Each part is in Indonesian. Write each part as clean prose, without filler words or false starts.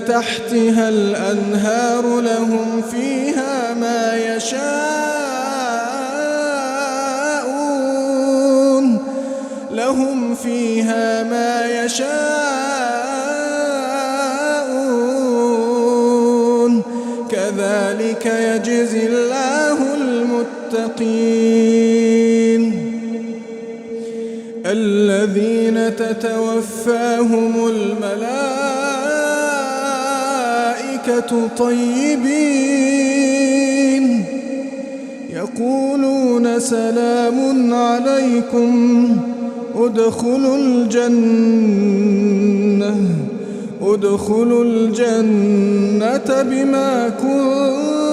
تحتها الأنهار لهم فيها ما يشاءون كذلك يجزي الله المتقين الذين تتوفاهم الملائكة طيبين يقولون سلام عليكم ادخلوا الجنة بما كنتم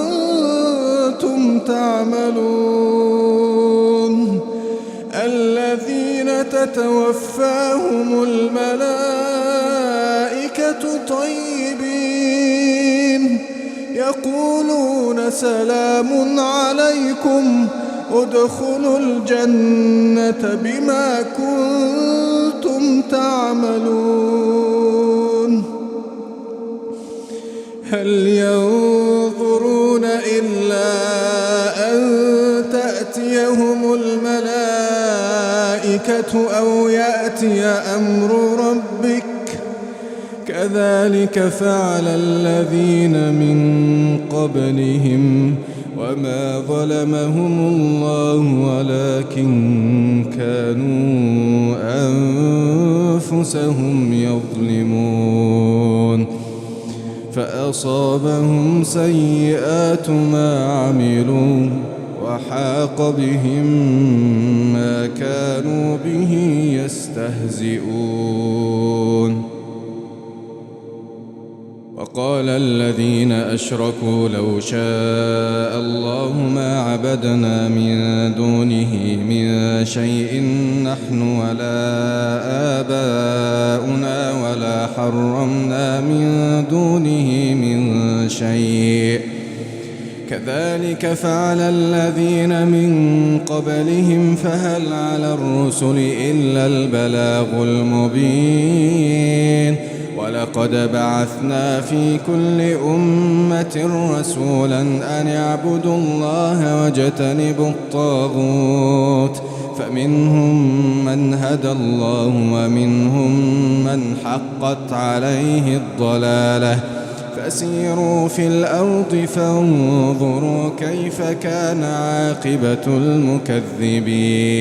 تعملون الذين تتوفاهم الملائكة طيبين يقولون سلام عليكم ادخلوا الجنة بما كنتم تعملون هل ينظرون إلا أن تأتيهم الملائكة أو يأتي أمر ربك كذلك فعل الذين من قبلهم وما ظلمهم الله ولكن كانوا أنفسهم يظلمون فأصابهم سيئات ما عملوا وحاق بهم ما كانوا به يستهزئون وقال الذين أشركوا لو شاء الله ما عبدنا من دونه من شيء نحن ولا آباؤنا ولا حرمنا من دونه من شيء كذلك فعل الذين من قبلهم فهل على الرسل إلا البلاغ المبين ولقد بعثنا في كل أمة رسولا أن اعبدوا الله واجتنبوا الطاغوت فمنهم من هدى الله ومنهم من حقت عليه الضلالة فسيروا في الأرض فانظروا كيف كان عاقبة المكذبين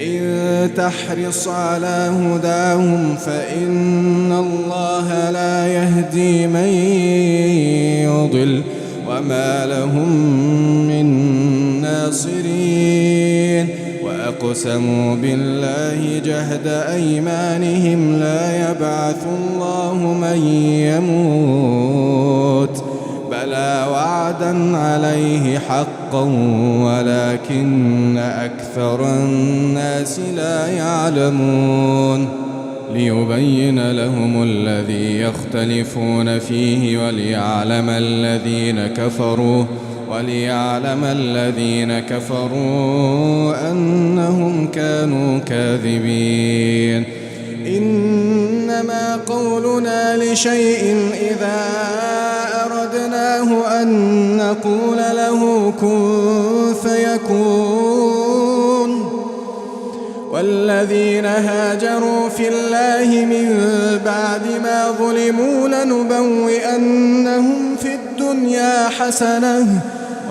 إن تحرص على هداهم فإن الله لا يهدي من يضل وما لهم من ناصرين وأقسموا بالله جهد أيمانهم لا يبعث الله من يموت بلى وعدا عليه حقا ولكن أكثر الناس لا يعلمون ليبين لهم الذي يختلفون فيه وليعلم الذين كفروا أنهم كانوا كاذبين إنما قولنا لشيء إذا أردناه أن نقول له كن فيكون والذين هاجروا في الله من بعد ما ظلموا لنبوئنهم في الدنيا حسنة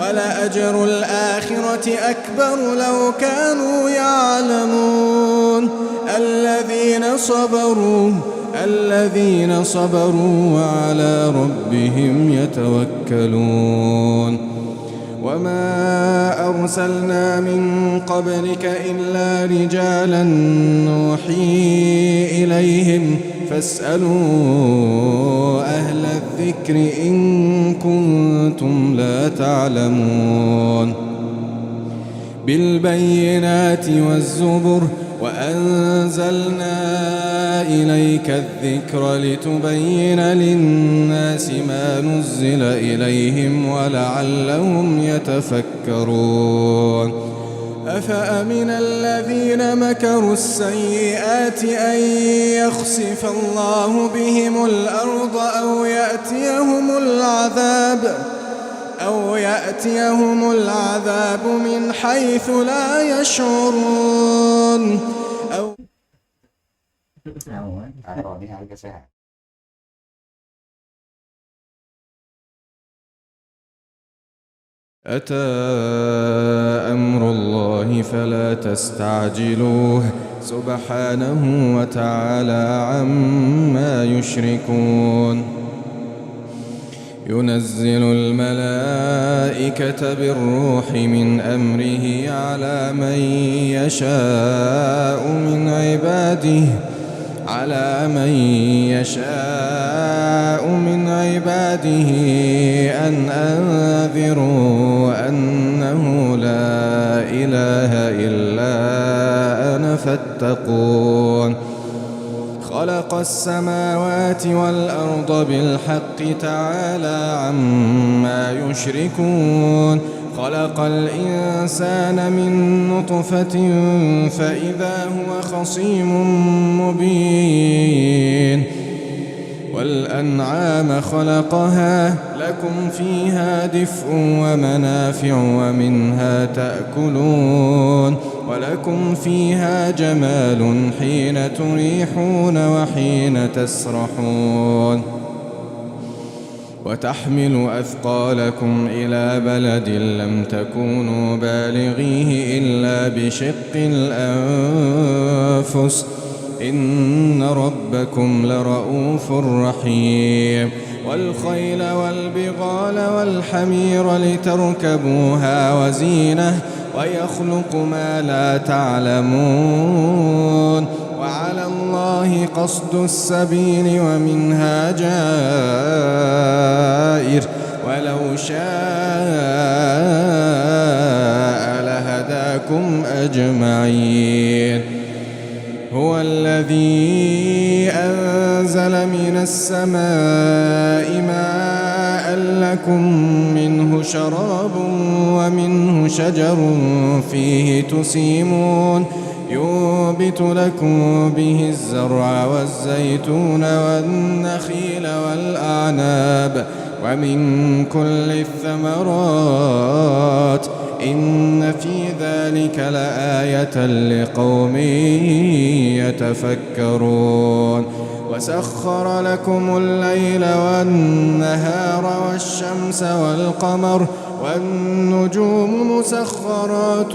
ولأجر الآخرة أكبر لو كانوا يعلمون الذين صبروا وعلى ربهم يتوكلون وما أرسلنا من قبلك إلا رجالا نوحي إليهم فاسألوا أهل الذكر إن كنتم لا تعلمون بالبينات والزبر وأنزلنا إليك الذكر لتبين للناس ما نزل إليهم ولعلهم يتفكرون أفأمن الذين مكروا السيئات أن يخسف الله بهم الأرض أو يأتيهم العذاب من حيث لا يشعرون أتى أمر الله فلا تستعجلوه سبحانه وتعالى عما يشركون ينزل الملائكة بالروح من أمره على من يشاء من عباده أن أنذروا أنه لا إله إلا أنا فاتقون خلق السماوات والأرض بالحق تعالى عما يشركون خلق الإنسان من نطفة فإذا هو خصيم مبين والأنعام خلقها لكم فيها دفء ومنافع ومنها تأكلون ولكم فيها جمال حين تريحون وحين تسرحون وتحمل أثقالكم إلى بلد لم تكونوا بالغيه إلا بشق الأنفس إن ربكم لرؤوف رحيم والخيل والبغال والحمير لتركبوها وزينة ويخلق ما لا تعلمون وعلى الله قصد السبيل ومنها جائر ولو شاء لهداكم أجمعين هو الذي أنزل من السماء ماء لكم منه شراب ومنه شجر فيه تسيمون ينبت لكم به الزرع والزيتون والنخيل والأعناب ومن كل الثمرات إن في ذلك لآية لقوم يتفكرون وسخر لكم الليل والنهار والشمس والقمر والنجوم مسخرات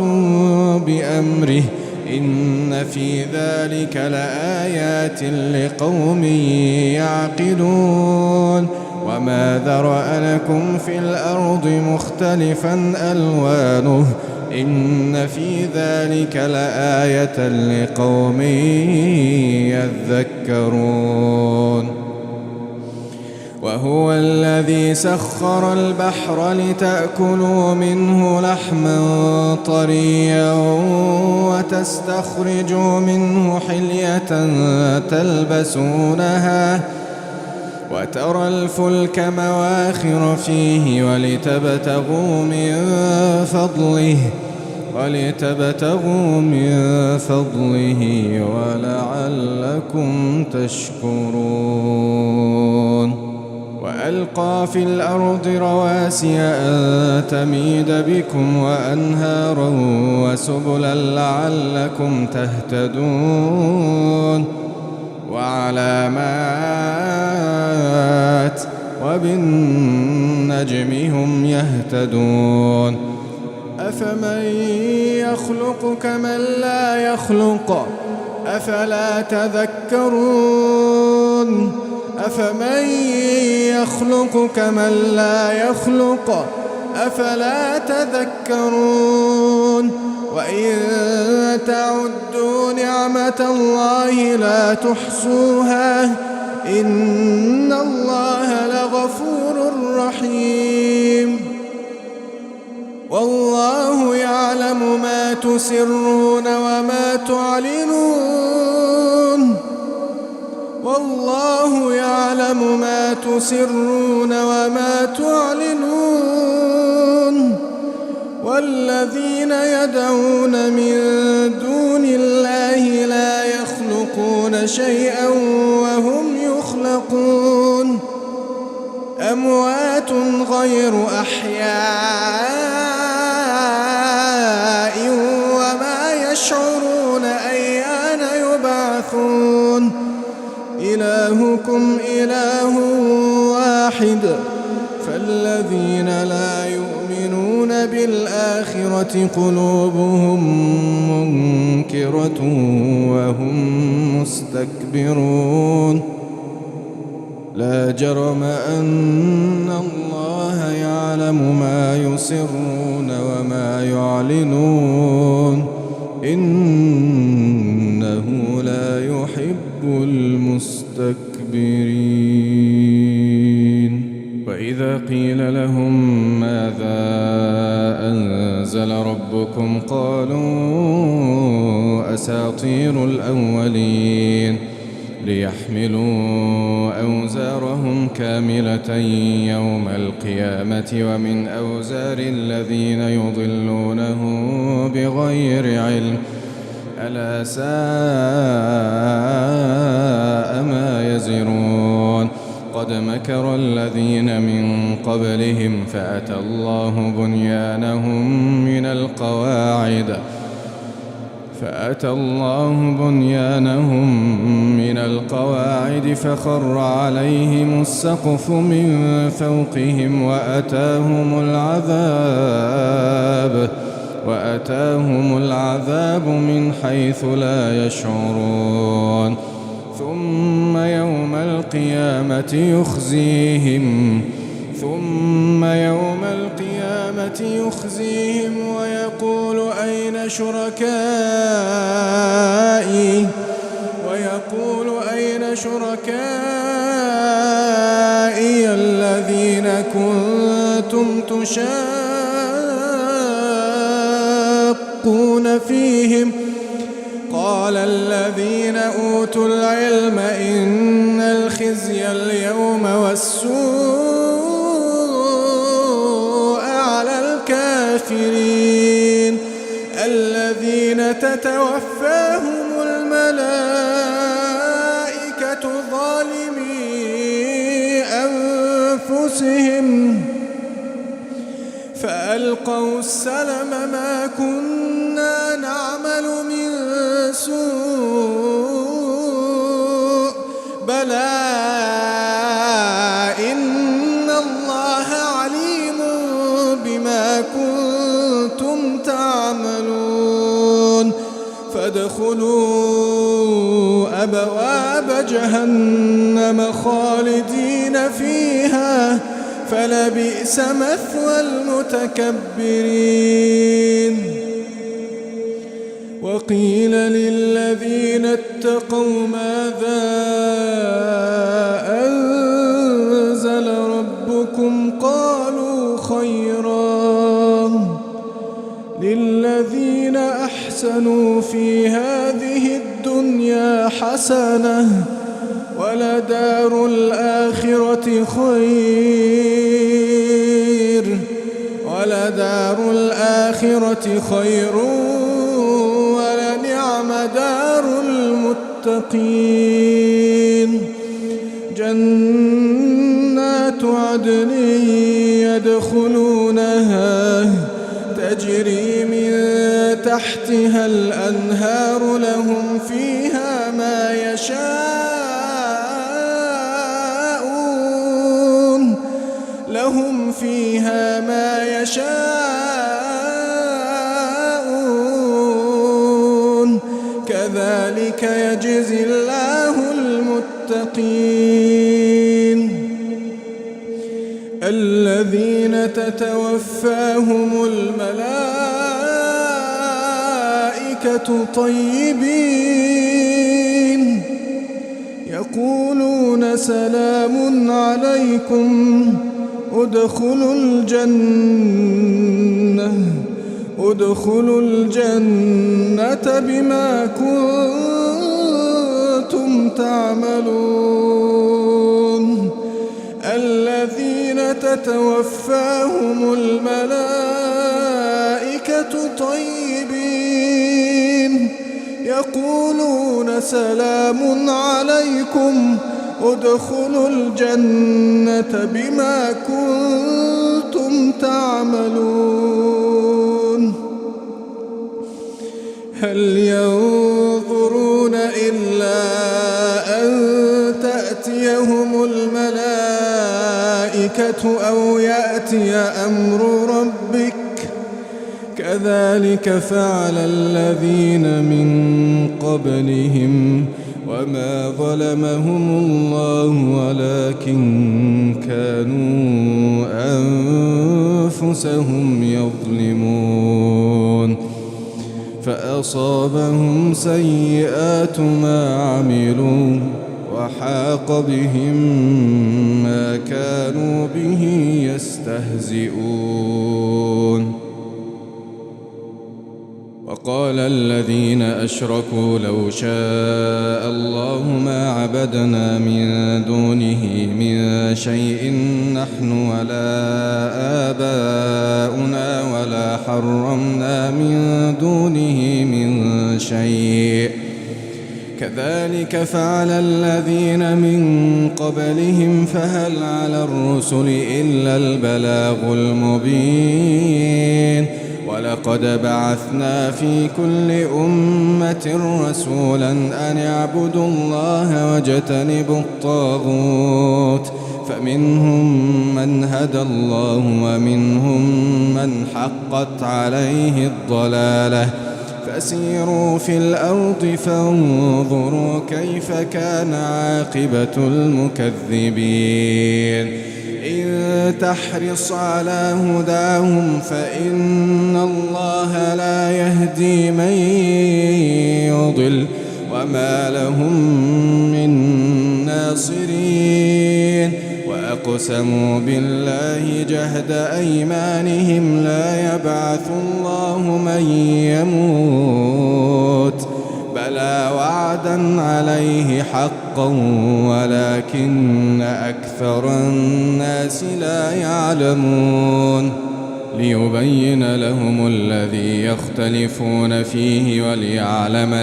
بأمره إن في ذلك لآيات لقوم يعقلون وما ذرأ لكم في الأرض مختلفا ألوانه إن في ذلك لآية لقوم يذكرون وهو الذي سخر البحر لتأكلوا منه لحما طريا وتستخرجوا منه حلية تلبسونها وترى الفلك مواخر فيه ولتبتغوا من فضله ولعلكم تشكرون وألقى في الأرض رواسي أن تميد بكم وأنهارا وسبلا لعلكم تهتدون وعلامات وبالنجم هم يهتدون أفمن يخلق كمن لا يخلق أفلا تذكرون أفمن يخلق كمن لا يخلق أفلا تذكرون وإن تعدوا نعمة الله لا تحصوها إن الله لغفور رحيم والله يعلم ما تسرون وما تعلنون والله يعلم ما تسرون وما تعلنون والذين يدعون من دون الله لا يخلقون شيئا وهم يخلقون أموات غير أحياء وما يشعرون أيان يبعثون إلهكم إله واحد فالذين لا يؤمنون بالآخرة قلوبهم منكرة وهم مستكبرون لا جرم أن الله يعلم ما يسرون وما يعلنون إنه لا يحب المستكبرين. وإذا قيل لهم ماذا أنزل ربكم قالوا أساطير الأولين ليحملوا أوزارهم كاملة يوم القيامة ومن أوزار الذين يضلونهم بغير علم ألا ساء ما يزرون قد مكر الذين من قبلهم فأتى الله بنيانهم من القواعد فخر عليهم السقف من فوقهم وأتاهم العذاب من حيث لا يشعرون ثم يوم القيامة يخزيهم ويقول أين شركائي الذين كنتم تشاقون فيهم قال الذين أوتوا العلم إن الخزي اليوم والسوء على الكافرين الذين تتوفاهم الملائكة ظالمي أنفسهم فألقوا السلم ما كنا نعمل من سوء بلى إن الله عليم بما كنتم تعملون فادخلوا أبواب جهنم خالدين فيها فلبئس مثوى المتكبرين. وقيل للذين اتقوا ماذا أنزل ربكم قالوا خيرا للذين أحسنوا في هذه الدنيا حسنة ولدار الآخرة خير ولنعم دار المتقين جنات عدن يدخلونها تجري من تحتها الأنهار لهم فيها ما يشاءون كذلك يجزي الله المتقين الذين تتوفاهم الملائكة طيبين يقولون سلام عليكم ادخلوا الجنة بما كنتم تعملون الذين تتوفاهم الملائكة طيبين يقولون سلام عليكم ادخلوا الجنة بما كنتم تعملون هل ينظرون إلا أن تأتيهم الملائكة أو يأتي أمر ربك كذلك فعل الذين من قبلهم وما ظلمهم الله ولكن كانوا أنفسهم يظلمون فأصابهم سيئات ما عملوا وحاق بهم ما كانوا به يستهزئون وقال الذين أشركوا لو شاء الله ما عبدنا من دونه من شيء نحن ولا آباؤنا ولا حرمنا من دونه من شيء كذلك فعل الذين من قبلهم فهل على الرسل إلا البلاغ المبين ولقد بعثنا في كل أمة رسولا أن اعبدوا الله واجتنبوا الطاغوت فمنهم من هدى الله ومنهم من حقت عليه الضلالة فسيروا في الأرض فانظروا كيف كان عاقبة المكذبين إن تحرص على هداهم فإن الله لا يهدي من يضل وما لهم من ناصرين وأقسموا بالله جهد أيمانهم لا يبعث الله من يموت بلى وعدا عليه حقا ولكن أكثر الناس لا يعلمون ليبين لهم الذي يختلفون فيه وليعلم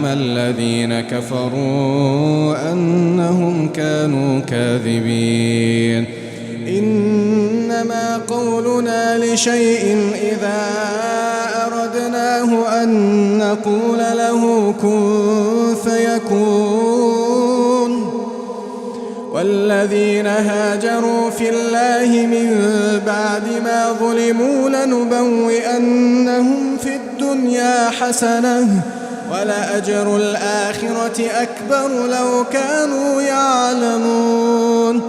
الذين كفروا أنهم كانوا كاذبين إنما قولنا لشيء إذا أردناه أن نقول له كن فيكون والذين هاجروا في الله من بعد ما ظلموا لنبوئنهم في الدنيا حسنة ولأجر الآخرة أكبر لو كانوا يعلمون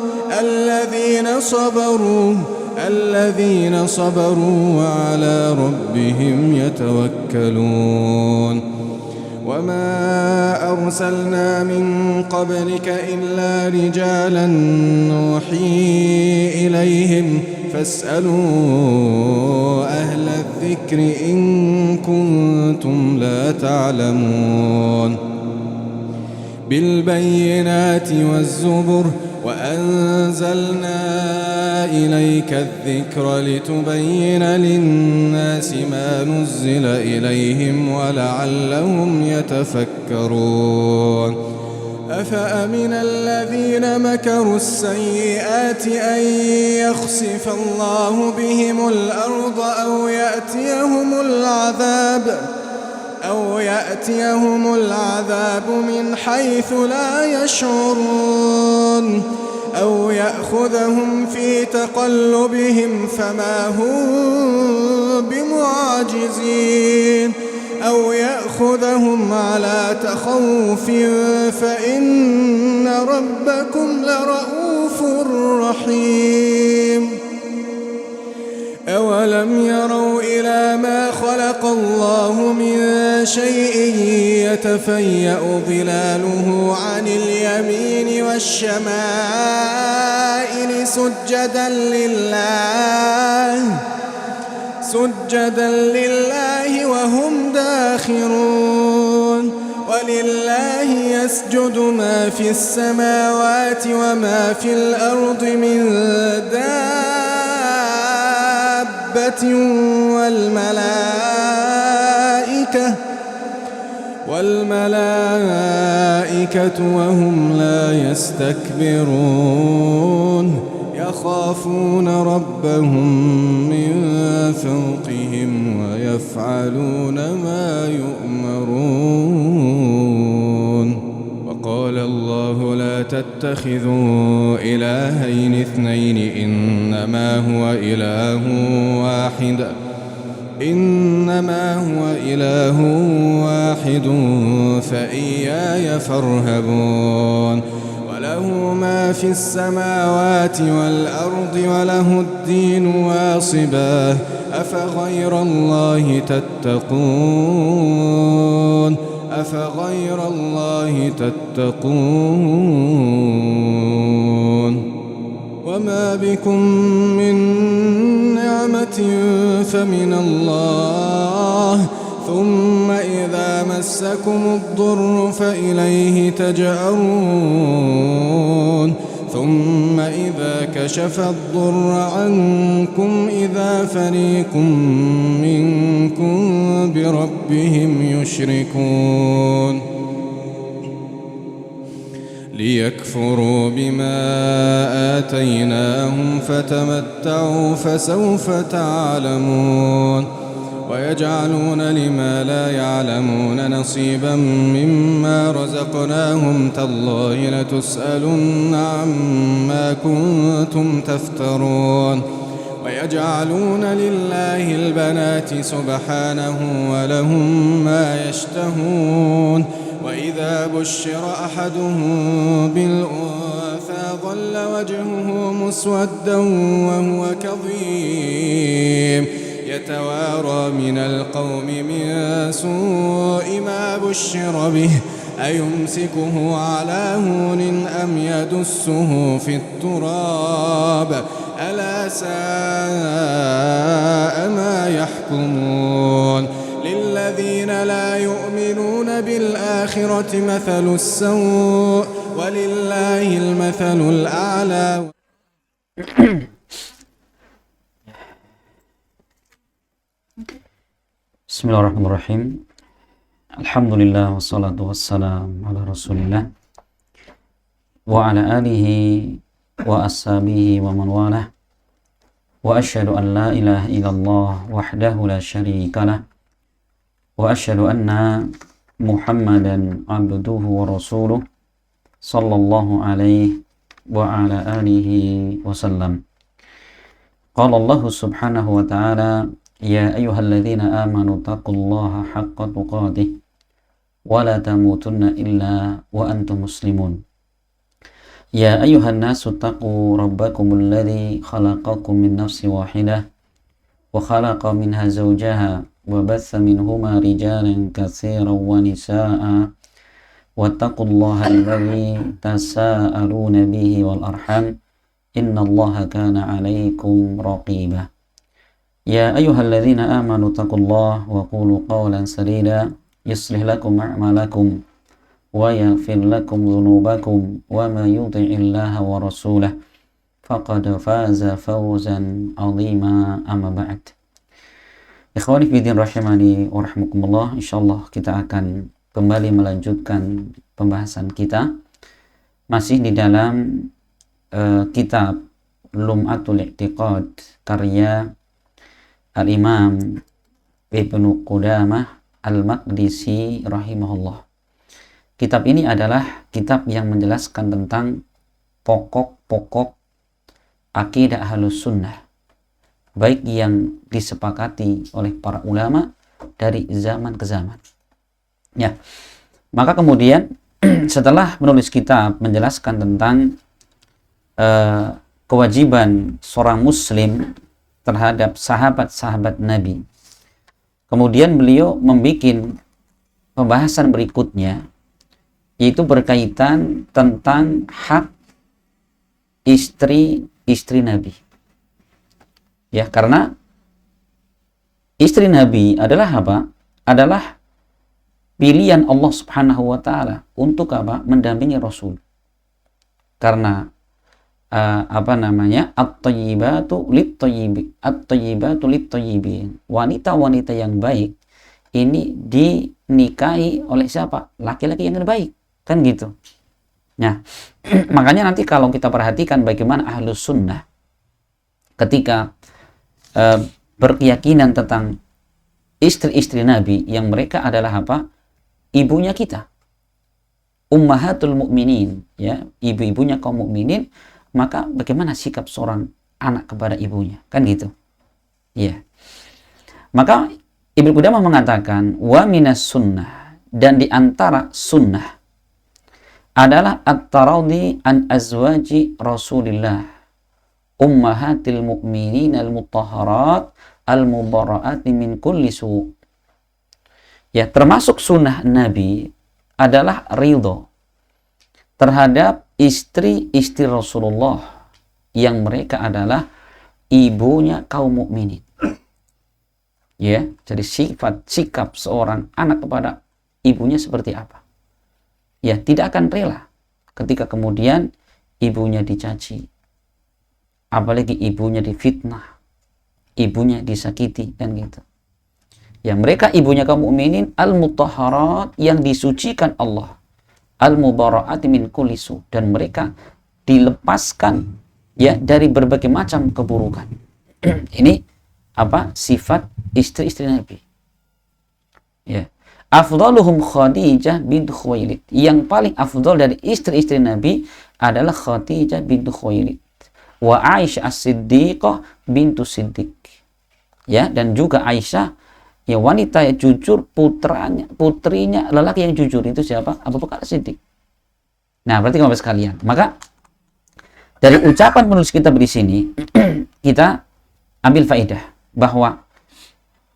الذين صبروا وعلى ربهم يتوكلون وما أرسلنا من قبلك إلا رجالا نوحي إليهم فاسألوا أهل الذكر إن كنتم لا تعلمون بالبينات والزبر وأنزلنا إليك الذكر لتبين للناس ما نزل إليهم ولعلهم يتفكرون أفأمن الذين مكروا السيئات أن يخسف الله بهم الأرض أو يأتيهم العذاب من حيث لا يشعرون أو يأخذهم في تقلبهم فما هم بمعجزين أو يأخذهم على تخوف فإن ربكم لرؤوف رحيم أولم يروا إلى ما خلق الله من شيء يتفيأ ظلاله عن اليمين والشمائل سجدا لله وهم داخرون ولله يسجد ما في السماوات وما في الأرض من والملائكة وهم لا يستكبرون يخافون ربهم من فوقهم ويفعلون ما يؤمرون. وقال الله لا تتخذوا إلهين اثنين إنما هو إله واحد فإياي فارهبون. وله ما في السماوات والأرض وله الدين واصبا أفغير الله تتقون وما بكم من نعمة فمن الله ثم إذا مسكم الضر فإليه تجأرون ثم إذا كشف الضر عنكم إذا فريق منكم بربهم يشركون ليكفروا بما آتيناهم فتمتعوا فسوف تعلمون. ويجعلون لما لا يعلمون نصيبا مما رزقناهم تالله لتسألن عما كنتم تفترون. ويجعلون لله البنات سبحانه ولهم ما يشتهون. وإذا بشر أحدهم بالأنثى ظل وجهه مسودا وهو كظيم يتوارى من القوم من سوء ما بشر به أيمسكه على هون أم يدسه في التراب ألا ساء ما يحكمون. للذين لا يؤمنون بالآخرة مثل السوء ولله المثل الأعلى. Bismillahirrahmanirrahim. Alhamdulillah wassalatu wassalam ala rasulillah wa ala alihi wa ashabihi wa man walah wa asyhadu an la ilaha illallah wahdahu la syarika lah wa asyhadu anna Muhammadan abduhu wa rasuluh sallallahu alaihi wa ala alihi wasallam. Qala Allah subhanahu wa ta'ala ya ayyuhalladzina amanu taqullaha haqqa tuqatih wa la tamutunna illa wa antum muslimun. Ya ayyuhan nasu taqu rabbakumul ladzi khalaqakum min nafsin wahidah wa khalaqa minha zawjaha wa batha minhuma rijalan katsiran wa nisaa'a wattaqullaha alladzi tasaaluna bihi wal arham innallaha kana 'alaikum raqiba. Ya ayyuhalladzina amanu taqullaha wa qulu qawlan sadida yuslih lakum a'malakum wa yaghfir lakum dhunubakum wa may yuti'illaha wa rasulahu faqad faza fawzan 'azima amma ba'd. Ikhwani fillah rahimani wa rahmakumullah, insyaallah kita akan kembali melanjutkan pembahasan kita masih di dalam kitab Lum'atul I'tiqad karya Al-Imam Ibnu Qudamah Al-Maqdisi rahimahullah. Kitab ini adalah kitab yang menjelaskan tentang pokok-pokok akidah Ahlus Sunnah, baik yang disepakati oleh para ulama dari zaman ke zaman. Ya, maka kemudian setelah menulis kitab menjelaskan tentang kewajiban seorang muslim terhadap sahabat-sahabat Nabi, kemudian beliau membuat pembahasan berikutnya, yaitu berkaitan tentang hak istri Nabi. Ya, karena istri Nabi adalah apa? Adalah pilihan Allah Subhanahu wa taala untuk apa? Mendampingi Rasul. Karena at-thayyibatu lit-thayyibin. Wanita-wanita yang baik ini dinikahi oleh siapa? Laki-laki yang terbaik, kan gitu. Nah, makanya nanti kalau kita perhatikan bagaimana ahlus sunnah ketika berkeyakinan tentang istri-istri Nabi yang mereka adalah apa? Ibunya kita, ummahatul mukminin, ya, ibu-ibunya kaum mukminin, maka bagaimana sikap seorang anak kepada ibunya, kan gitu. Ya. Maka Ibnu Qudamah mengatakan wa minas sunnah, dan di antara sunnah adalah at-taradhi an azwaji Rasulillah ummahatil mu'minin al-mutahharat al-mubarra'ati min kulli su'. Ya, termasuk sunnah Nabi adalah ridho terhadap istri-istri Rasulullah yang mereka adalah ibunya kaum mukminin. Ya, jadi sikap seorang anak kepada ibunya seperti apa? Ya, tidak akan rela ketika kemudian ibunya dicaci, apalagi ibunya difitnah, ibunya disakiti, dan gitu. Ya, mereka ibunya kaum mukminin al-mutahharat, yang disucikan Allah, al-mubarra'ati min kulli su, dan mereka dilepaskan ya dari berbagai macam keburukan. Ini apa? Sifat istri-istri Nabi. Ya. Afdaluhum Khadijah bint Khuwailid. Yang paling afdal dari istri-istri Nabi adalah Khadijah bint Khuwailid. Wa Aisyah as-Siddiqah bintu Siddiq. Ya, dan juga Aisyah, ya, wanita yang jujur, putrinya lelaki yang jujur, itu siapa? Abu Bakar Siddiq. Nah, berarti Bapak sekalian, maka dari ucapan penulis kitab di sini kita ambil faedah bahwa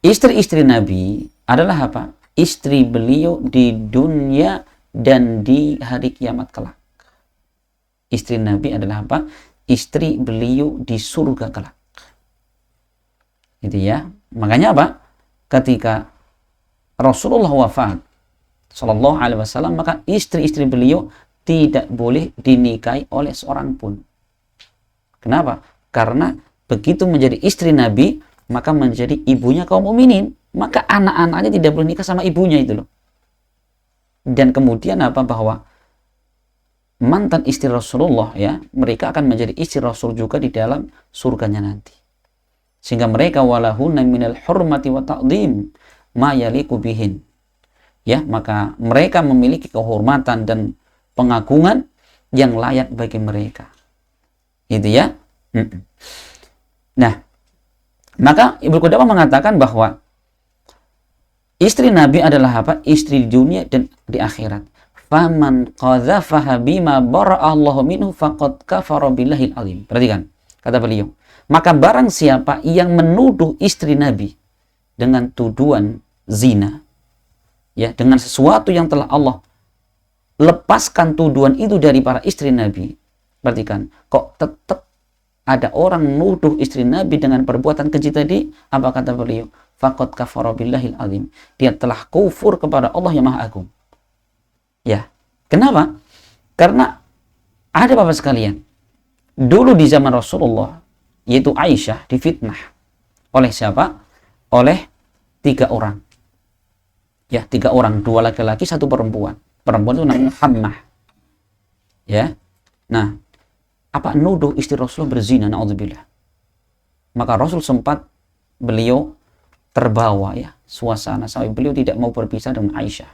istri-istri Nabi adalah apa? Istri beliau di dunia dan di hari kiamat kelak. Istri Nabi adalah apa? Istri beliau di surga kelak. Gitu ya. Makanya apa? Ketika Rasulullah wafat sallallahu alaihi wasallam, maka istri-istri beliau tidak boleh dinikahi oleh seorang pun. Kenapa? Karena begitu menjadi istri Nabi, maka menjadi ibunya kaum mukminin, maka anak-anaknya tidak boleh nikah sama ibunya itu loh. Dan kemudian apa? Bahwa mantan istri Rasulullah, ya, mereka akan menjadi istri Rasul juga di dalam surganya nanti. Sehingga mereka walahunna minal hurmati wa ta'dhim ma yaliqu bihin. Ya, maka mereka memiliki kehormatan dan pengagungan yang layak bagi mereka. Gitu ya. Nah, maka Ibnu Qudamah mengatakan bahwa istri Nabi adalah apa? Istri di dunia dan di akhirat. Faman qadzafaha bima bara'allahu minhu faqad kafara billahil azim. Perhatikan kata beliau. Maka barang siapa yang menuduh istri Nabi dengan tuduhan zina, ya, dengan sesuatu yang telah Allah lepaskan tuduhan itu dari para istri Nabi. Perhatikan, kok tetap ada orang menuduh istri Nabi dengan perbuatan keji tadi? Apa kata beliau? Faqad kafara billahil azim. Dia telah kufur kepada Allah yang Maha Agung. Ya. Kenapa? Karena ada Bapak sekalian, dulu di zaman Rasulullah, yaitu Aisyah difitnah oleh siapa? Oleh 3 orang. Ya, 3 orang, 2 laki-laki, 1 perempuan. Perempuan itu namanya Hammah. Ya. Nah, apa nuduh istri Rasulullah berzina, naudzubillah. Maka Rasul sempat beliau terbawa, ya, suasana sampai beliau tidak mau berpisah dengan Aisyah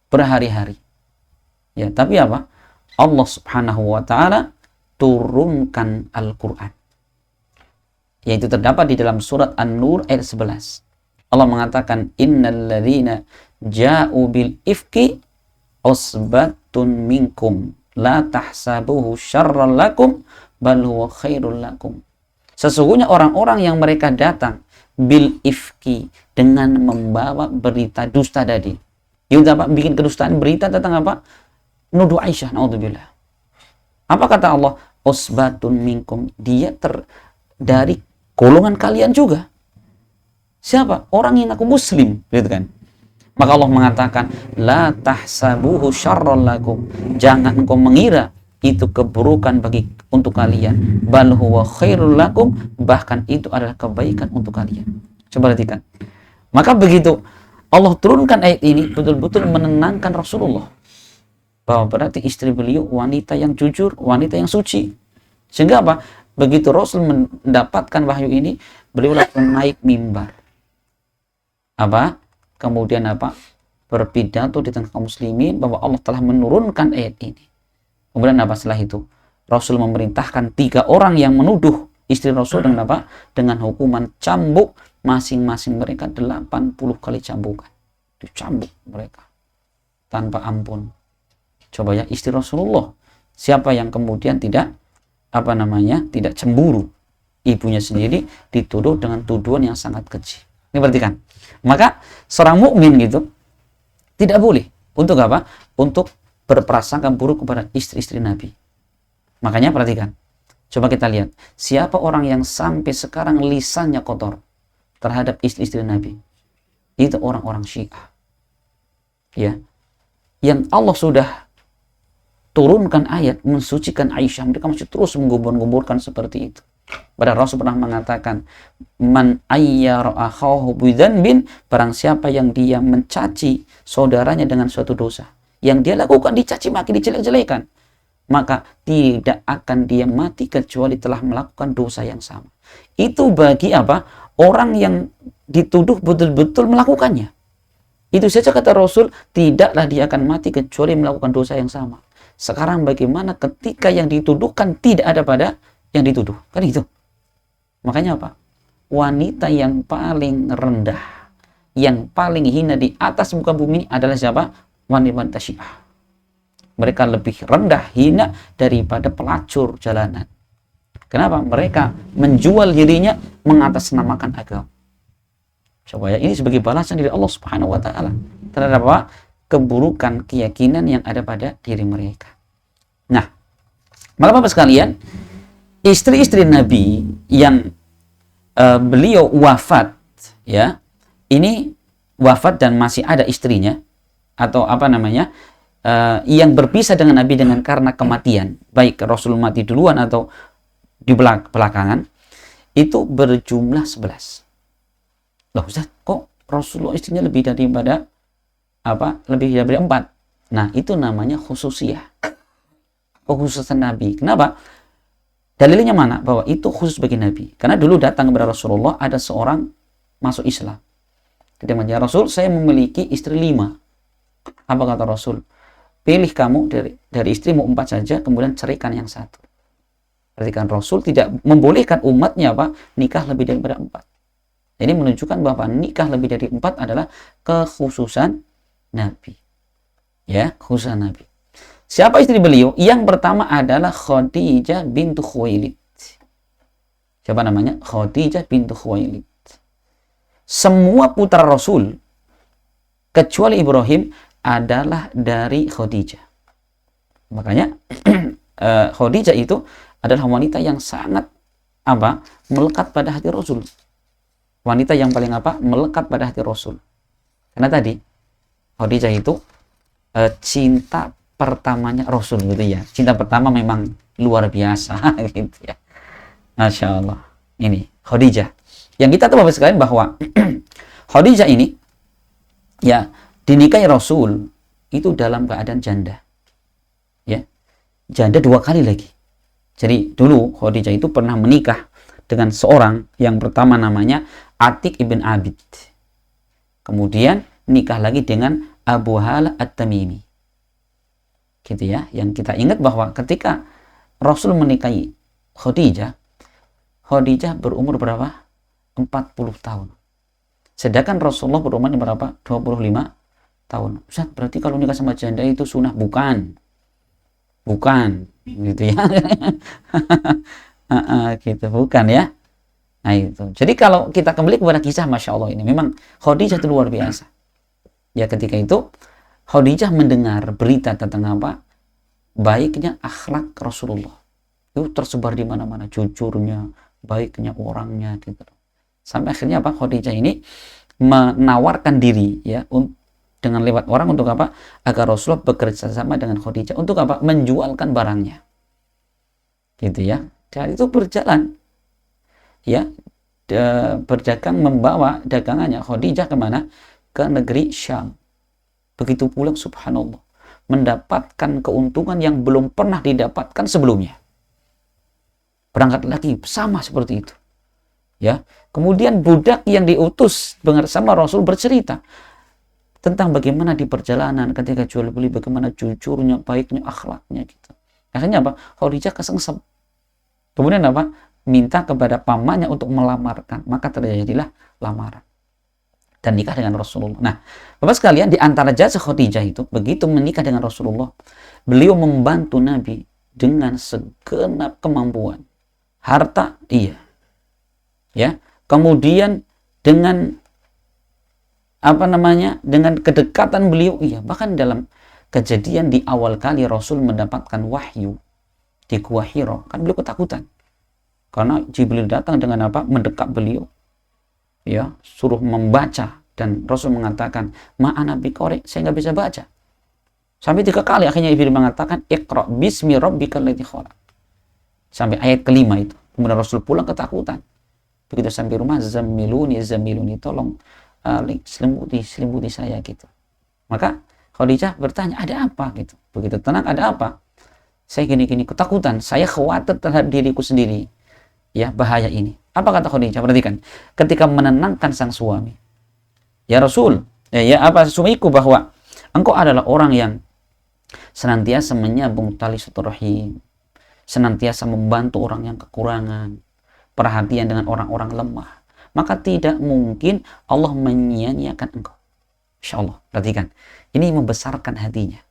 berhari-hari. Ya, tapi apa? Allah Subhanahu wa taala turunkan Al-Qur'an. Yaitu terdapat di dalam surat An-Nur ayat 11. Allah mengatakan innal ladzina ja'u bil ifki usbatun minkum la tahsabuhu syarran lakum bal huwa khairul lakum. Sesungguhnya orang-orang yang mereka datang bil ifki, dengan membawa berita dusta tadi. Dia apa? Bikin kedustaan berita tentang apa? Nuduh Aisyah, naudzubillah. Apa kata Allah? Usbatun minkum, dia dari golongan kalian juga. Siapa? Orang yang aku muslim, gitu kan. Maka Allah mengatakan, la tahsabuhu syarran lakum. Jangan engkau mengira itu keburukan untuk kalian. Bal huwa khairul lakum. Bahkan itu adalah kebaikan untuk kalian. Coba perhatikan. Maka begitu Allah turunkan ayat ini betul-betul menenangkan Rasulullah, bahwa berarti istri beliau wanita yang jujur, wanita yang suci. Sehingga apa? Begitu Rasul mendapatkan wahyu ini, beliau langsung naik mimbar. Kemudian berpidato di tengah kaum muslimin bahwa Allah telah menurunkan ayat ini. Kemudian setelah itu Rasul memerintahkan 3 orang yang menuduh istri Rasul dengan dengan hukuman cambuk, masing-masing mereka 80 kali cambukan. Dicambuk mereka tanpa ampun. Coba ya, istri Rasulullah, siapa yang kemudian tidak tidak cemburu? Ibunya sendiri dituduh dengan tuduhan yang sangat keji. Ini perhatikan. Maka seorang mukmin gitu tidak boleh untuk untuk berprasangka buruk kepada istri-istri Nabi. Makanya perhatikan. Coba kita lihat, siapa orang yang sampai sekarang lisannya kotor terhadap istri-istri Nabi? Itu orang-orang Syiah. Ya. Yang Allah sudah turunkan ayat mensucikan Aisyah, mereka masih terus menggubur-guburkan seperti itu. Padahal Rasul pernah mengatakan, man ayyara akhahu bidzanbin, barang siapa yang dia mencaci saudaranya dengan suatu dosa, yang dia lakukan dicaci maki, dijelek-jelekan, maka tidak akan dia mati kecuali telah melakukan dosa yang sama. Itu bagi orang yang dituduh betul-betul melakukannya. Itu saja kata Rasul, tidaklah dia akan mati kecuali melakukan dosa yang sama. Sekarang bagaimana ketika yang dituduhkan tidak ada pada yang dituduh? Kan gitu. Makanya wanita yang paling rendah, yang paling hina di atas muka bumi ini adalah siapa? Wanita Syiah. Mereka lebih rendah, hina daripada pelacur jalanan. Kenapa? Mereka menjual dirinya mengatasnamakan agama. Coba ya, ini sebagai balasan dari Allah Subhanahu wa taala terhadap keburukan keyakinan yang ada pada diri mereka. Nah, maka Bapak sekalian, istri-istri Nabi yang beliau wafat, ya, ini wafat dan masih ada istrinya, atau yang berpisah dengan Nabi dengan karena kematian, baik Rasul mati duluan atau di belakangan, itu berjumlah 11. Loh Ustaz, kok Rasulullah istrinya lebih daripada lebih dari 4? Nah, itu namanya khususiyah, kekhususan Nabi. Kenapa? Dalilnya mana? Bahwa itu khusus bagi Nabi. Karena dulu datang kepada Rasulullah ada seorang masuk Islam. Dia mengatakan, Rasul, saya memiliki istri 5. Apa kata Rasul? Pilih kamu dari istrimu 4 saja, kemudian ceraikan yang 1. Berarti kan Rasul tidak membolehkan umatnya nikah lebih daripada 4. Ini menunjukkan bahwa nikah lebih dari 4 adalah kekhususan Nabi. Ya, kekhususan Nabi. Siapa istri beliau? Yang pertama adalah Khadijah bintu Khuwailid. Siapa namanya? Khadijah bintu Khuwailid. Semua putra Rasul kecuali Ibrahim adalah dari Khadijah. Makanya Khadijah itu adalah wanita yang sangat melekat pada hati Rasul. Wanita yang paling melekat pada hati Rasul. Karena tadi Khadijah itu cinta pertamanya Rasul gitu ya. Cinta pertama memang luar biasa gitu ya. Masya Allah. Ini Khadijah. Yang kita tahu Bapak sekalian bahwa Khadijah ini ya dinikahi Rasul itu dalam keadaan janda. Ya. Janda 2 kali lagi. Jadi dulu Khadijah itu pernah menikah dengan seorang yang pertama namanya Atik ibn Abid. Kemudian nikah lagi dengan Abu Hala At-Tamimi. Gitu ya. Yang kita ingat bahwa ketika Rasul menikahi Khadijah, Khadijah berumur berapa? 40 tahun. Sedangkan Rasulullah berumur berapa? 25 tahun. Ustaz, berarti kalau nikah sama janda itu sunnah? Bukan. Gitu ya. Gitu, bukan ya. Nah itu. Jadi kalau kita kembali kepada kisah, Masya Allah, ini memang Khadijah itu luar biasa. Ya, ketika itu Khadijah mendengar berita tentang baiknya akhlak Rasulullah. Itu tersebar di mana-mana, jujurnya, baiknya orangnya gitu. Sampai akhirnya Khadijah ini menawarkan diri ya dengan lewat orang untuk agar Rasulullah bekerja sama dengan Khadijah untuk menjualkan barangnya. Gitu ya. Dan itu berjalan. Ya, berdagang, membawa dagangannya Khadijah kemana? ke negeri Syam. Begitu pulang, subhanallah, mendapatkan keuntungan yang belum pernah didapatkan sebelumnya. Berangkat lagi sama seperti itu. Ya, kemudian budak yang diutus bersama Rasul bercerita tentang bagaimana di perjalanan ketika jual beli, bagaimana jujurnya, baiknya, akhlaknya gitu. Akhirnya apa? Khadijah kesengsem. Kemudian apa? Minta kepada pamannya untuk melamarkan, maka terjadilah lamaran dan nikah dengan Rasulullah. Nah, Bapak sekalian, di antara jasa Khadijah itu, begitu menikah dengan Rasulullah, beliau membantu Nabi dengan segenap kemampuan. Harta, iya. Ya, kemudian dengan dengan kedekatan beliau, iya. Bahkan dalam kejadian di awal kali Rasul mendapatkan wahyu di Gua Hira, kan beliau ketakutan. Karena Jibril datang dengan apa? Mendekat beliau. Ya, suruh membaca, dan Rasul mengatakan, "Ma'ana biqari", saya nggak bisa baca. Sampai 3 kali akhirnya Jibril mengatakan, "Iqra bismi rabbikal ladzi khalaq", sampai ayat kelima itu. Kemudian Rasul pulang ketakutan. Begitu sampai rumah, "Zammiluni, zammiluni", tolong selimuti saya gitu. Maka Khadijah bertanya, "Ada apa?" gitu. Begitu tenang, "Ada apa?" "Saya gini-gini, ketakutan, saya khawatir terhadap diriku sendiri. Ya, bahaya ini." Apa kata Khadijah? Perhatikan. Ketika menenangkan sang suami, "Ya Rasul, suamiku, bahwa engkau adalah orang yang senantiasa menyambung tali silaturahim, senantiasa membantu orang yang kekurangan, perhatian dengan orang-orang lemah. Maka tidak mungkin Allah menyia-nyiakan engkau." Insya Allah, perhatikan. Ini membesarkan hatinya.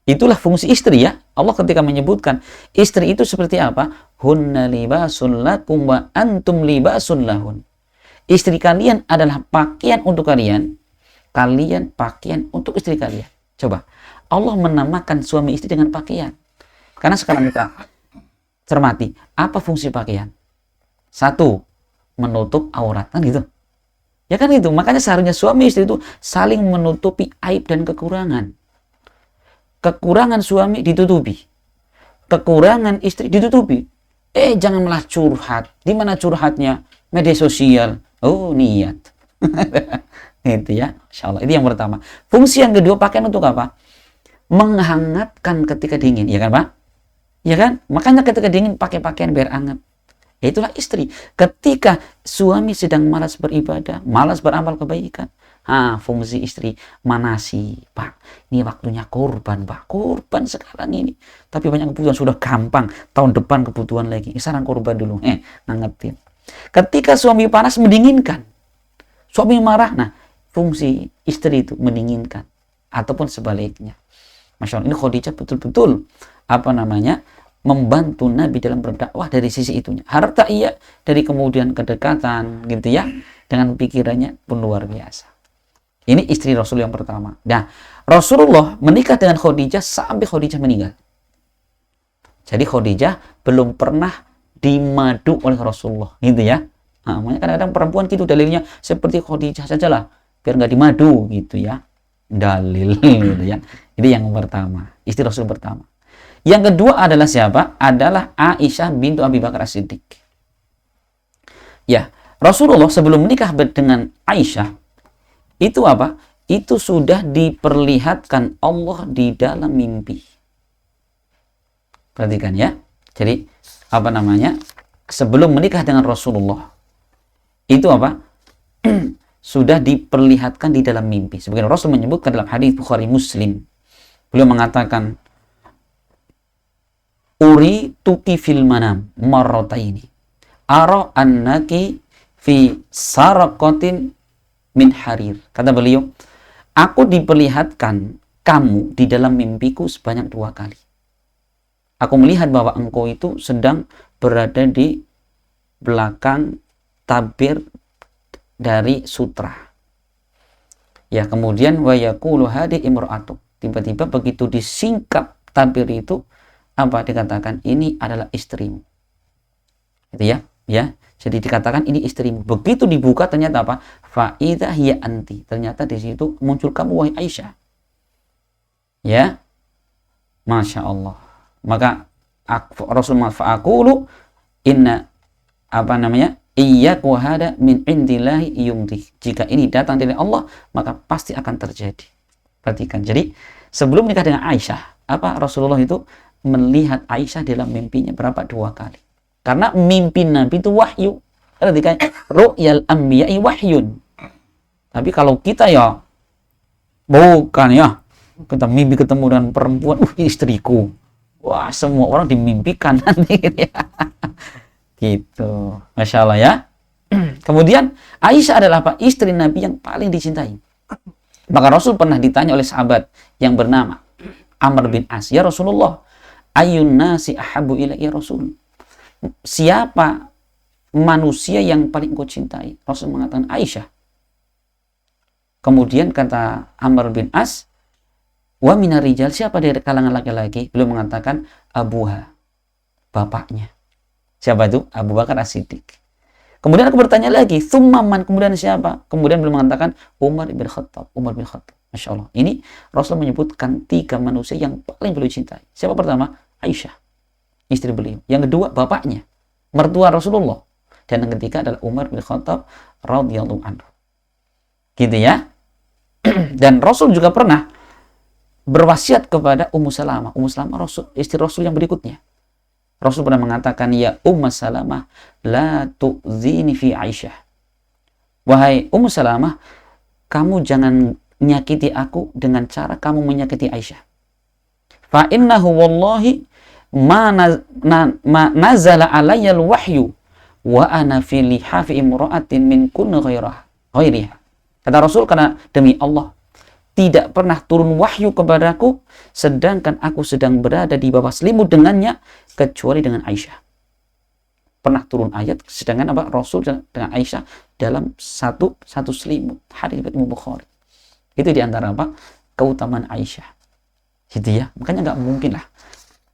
Itulah fungsi istri, ya. Allah ketika menyebutkan istri itu seperti apa? "Hunna libasun lakum wa antum libasun lahun." Istri kalian adalah pakaian untuk kalian, kalian pakaian untuk istri kalian. Coba, Allah menamakan suami istri dengan pakaian. Karena sekarang kita cermati, apa fungsi pakaian? 1, menutup aurat, kan gitu. Ya kan itu, makanya seharusnya suami istri itu saling menutupi aib dan kekurangan. Kekurangan suami ditutupi, kekurangan istri ditutupi. Jangan malah curhat. Di mana curhatnya? Media sosial. Oh, niat. Itu ya, insya Allah. Itu yang pertama. Fungsi yang kedua, pakaian untuk apa? Menghangatkan ketika dingin, ya kan Pak? Ya kan? Makanya ketika dingin pakai pakaian biar hangat. Itulah istri. Ketika suami sedang malas beribadah, malas beramal kebaikan, fungsi istri manasi, "Pak, ini waktunya korban, Pak. Korban sekarang ini. Tapi banyak kebutuhan, sudah gampang. Tahun depan kebutuhan lagi. Sekarang korban dulu." Nangetin. Ketika suami panas, mendinginkan. Suami marah, nah, fungsi istri itu mendinginkan. Ataupun sebaliknya. Masya Allah, ini Khadijah betul-betul membantu Nabi dalam berdakwah dari sisi itunya. Harta iya, dari kemudian kedekatan gitu ya, dengan pikirannya pun luar biasa. Ini istri Rasul yang pertama. Nah, Rasulullah menikah dengan Khadijah sampai Khadijah meninggal. Jadi Khadijah belum pernah dimadu oleh Rasulullah, gitu ya. Makanya kadang-kadang perempuan gitu dalilnya, seperti Khadijah sajalah, biar nggak dimadu gitu ya. Dalil gitu ya. Ini yang pertama, istri Rasul pertama. Yang kedua adalah siapa? Adalah Aisyah bintu Abi Bakar As-Siddiq. Ya, Rasulullah sebelum menikah dengan Aisyah, itu apa? Itu sudah diperlihatkan Allah di dalam mimpi. Perhatikan ya. Jadi, sebelum menikah dengan Rasulullah, itu apa? Sudah diperlihatkan di dalam mimpi. Sebagaimana Rasul menyebutkan dalam hadis Bukhari Muslim. Beliau mengatakan, "Uri tuki fil manam marrataini. Ara annaki fi saraqatin min harir." Kata beliau, "Aku diperlihatkan kamu di dalam mimpiku sebanyak 2 kali. Aku melihat bahwa engkau itu sedang berada di belakang tabir dari sutra." Ya, kemudian wa yaqulu hadi imra'atu. Tiba-tiba begitu disingkap tabir itu, dikatakan ini adalah istrimu. Itu ya. Jadi dikatakan ini istrimu. Begitu dibuka ternyata apa? Fa idza hiya anti. Ternyata di situ muncul kamu, wahai Aisyah. Ya. Masya Allah. Maka Rasulullah fa'aqulu inna iyyaku hada min indillahi yumdi. Jika ini datang dari Allah, maka pasti akan terjadi. Perhatikan. Jadi, sebelum nikah dengan Aisyah, apa Rasulullah itu melihat Aisyah dalam mimpinya berapa? 2 kali. Karena mimpi Nabi itu wahyu. Perhatikan, ru'yal anbiya'i wahyun. Tapi kalau kita ya bukan ya, kita mimpi ketemu dengan perempuan, istriku. Wah, semua orang dimimpikan nanti ya. Gitu. Masya Allah ya. Kemudian Aisyah adalah apa? Istri Nabi yang paling dicintai. Maka Rasul pernah ditanya oleh sahabat yang bernama Amr bin As, ya Rasulullah, ayyun nasi ahabbu ilaiya Rasul? Siapa manusia yang paling kau cintai? Rasul mengatakan Aisyah. Kemudian kata Amr bin As, wa minar rijal, siapa dari kalangan laki-laki? Beliau mengatakan abuha, bapaknya. Siapa itu? Abu Bakar As-Siddiq. Kemudian aku bertanya lagi, tsumman, kemudian siapa? Kemudian beliau mengatakan Umar bin Khattab. Umar bin Khattab. Masya Allah. Ini Rasul menyebutkan 3 manusia yang paling beliau cintai. Siapa pertama? Aisyah, istri beliau. Yang kedua, bapaknya, mertua Rasulullah. Dan yang ketiga adalah Umar bin Khattab radhiyallahu anhu. Gitu ya. Dan Rasul juga pernah berwasiat kepada Ummu Salamah. Ummu Salamah istri Rasul yang berikutnya. Rasul pernah mengatakan, ya Ummu Salamah, la tu'zini fi Aisyah. Wahai Ummu Salamah, kamu jangan menyakiti aku dengan cara kamu menyakiti Aisyah. Fa innahu wallahi ma nazala alayya al-wahyu wa ana fi lihafi imra'atin min kunna ghairiha. Kata Rasul, karena demi Allah, tidak pernah turun wahyu kepadaku sedangkan aku sedang berada di bawah selimut dengannya, kecuali dengan Aisyah. Pernah turun ayat sedangkan apa? Rasul dengan Aisyah dalam satu selimut. Hadis riwayat Bukhari. Itu diantara apa? Keutamaan Aisyah. Gitu ya. Makanya nggak mungkin lah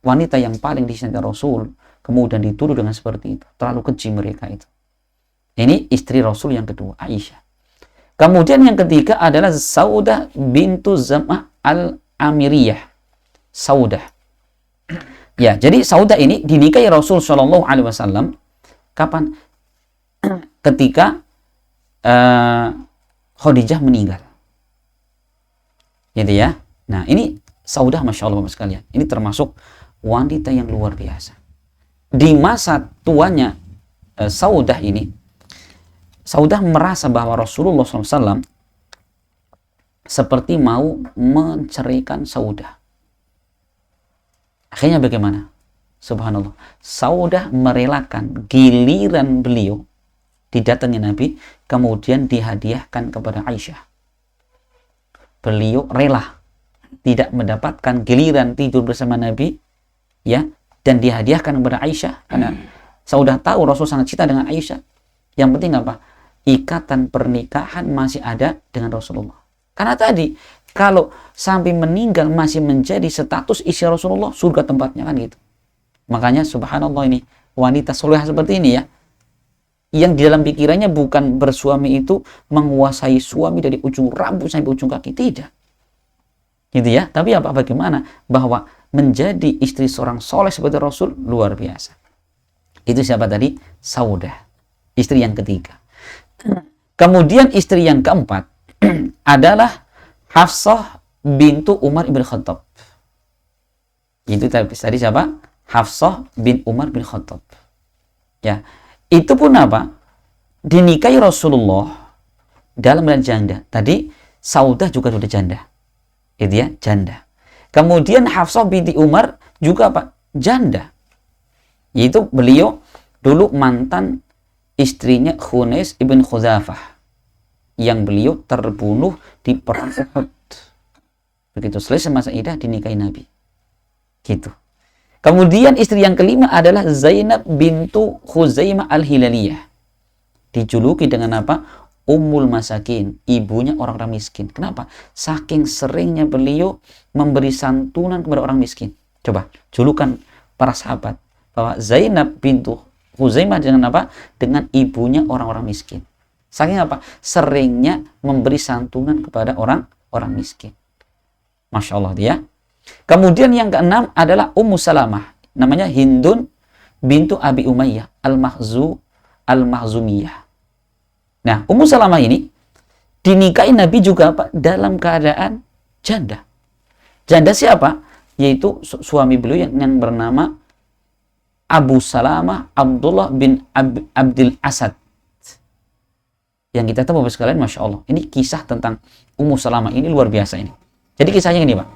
wanita yang paling dicintai Rasul kemudian dituduh dengan seperti itu. Terlalu keji mereka itu. Ini istri Rasul yang kedua, Aisyah. Kemudian yang ketiga adalah Saudah bintu Zam'ah al-Amiriyah. Saudah. Ya, jadi Saudah ini dinikahi Rasul Shallallahu Alaihi Wasallam kapan? Ketika Khadijah meninggal. Gitu ya. Nah, ini Saudah, Masya Allah Bapak sekalian. Ini termasuk wanita yang luar biasa. Di masa tuanya Saudah ini, Saudah merasa bahwa Rasulullah SAW seperti mau menceraikan Saudah. Akhirnya bagaimana? Subhanallah. Saudah merelakan giliran beliau didatangi Nabi, kemudian dihadiahkan kepada Aisyah. Beliau rela tidak mendapatkan giliran tidur bersama Nabi, ya, dan dihadiahkan kepada Aisyah karena Saudah tahu Rasul sangat cinta dengan Aisyah. Yang penting apa? Ikatan pernikahan masih ada dengan Rasulullah. Karena tadi kalau sampai meninggal masih menjadi status istri Rasulullah, surga tempatnya, kan gitu. Makanya subhanallah, ini wanita solehah seperti ini ya, yang di dalam pikirannya bukan bersuami itu menguasai suami dari ujung rambut sampai ujung kaki, tidak. Gitu ya. Tapi apa, bagaimana bahwa menjadi istri seorang soleh seperti Rasul luar biasa. Itu siapa tadi? Saudah, istri yang ketiga. Kemudian istri yang keempat adalah Hafsah bintu Umar bin Khattab. Itu tadi siapa? Hafsah bin Umar bin Khattab. Ya, itu pun apa? Dinikahi Rasulullah dalam keadaan janda. Tadi Saudah juga sudah janda. Itu ya, janda. Kemudian Hafsah binti Umar juga apa? Janda. Yaitu beliau dulu mantan istrinya Khunais ibn Khuzafah, yang beliau terbunuh di perang Uhud. Begitu selesai masa iddah dinikahi Nabi. Gitu. Kemudian istri yang kelima adalah Zainab bintu Khuzaimah al-Hilaliyah. Dijuluki dengan apa? Ummul Masakin, ibunya orang-orang miskin. Kenapa? Saking seringnya beliau memberi santunan kepada orang miskin. Coba julukan para sahabat bahwa Zainab bintu Khuzaimah dengan apa? Dengan ibunya orang-orang miskin. Saking apa? Seringnya memberi santunan kepada orang-orang miskin. Masya Allah dia. Kemudian yang keenam adalah Ummu Salamah. Namanya Hindun bintu Abi Umayyah Al-Makhzumiyah. Nah, Ummu Salamah ini dinikahi Nabi juga apa? Dalam keadaan janda. Janda siapa? Yaitu suami beliau yang bernama Abu Salamah Abdullah bin Abdul Asad. Yang kita tahu Bapak sekalian, Masya Allah, ini kisah tentang Ummu Salamah ini luar biasa ini. Jadi kisahnya ini, Pak.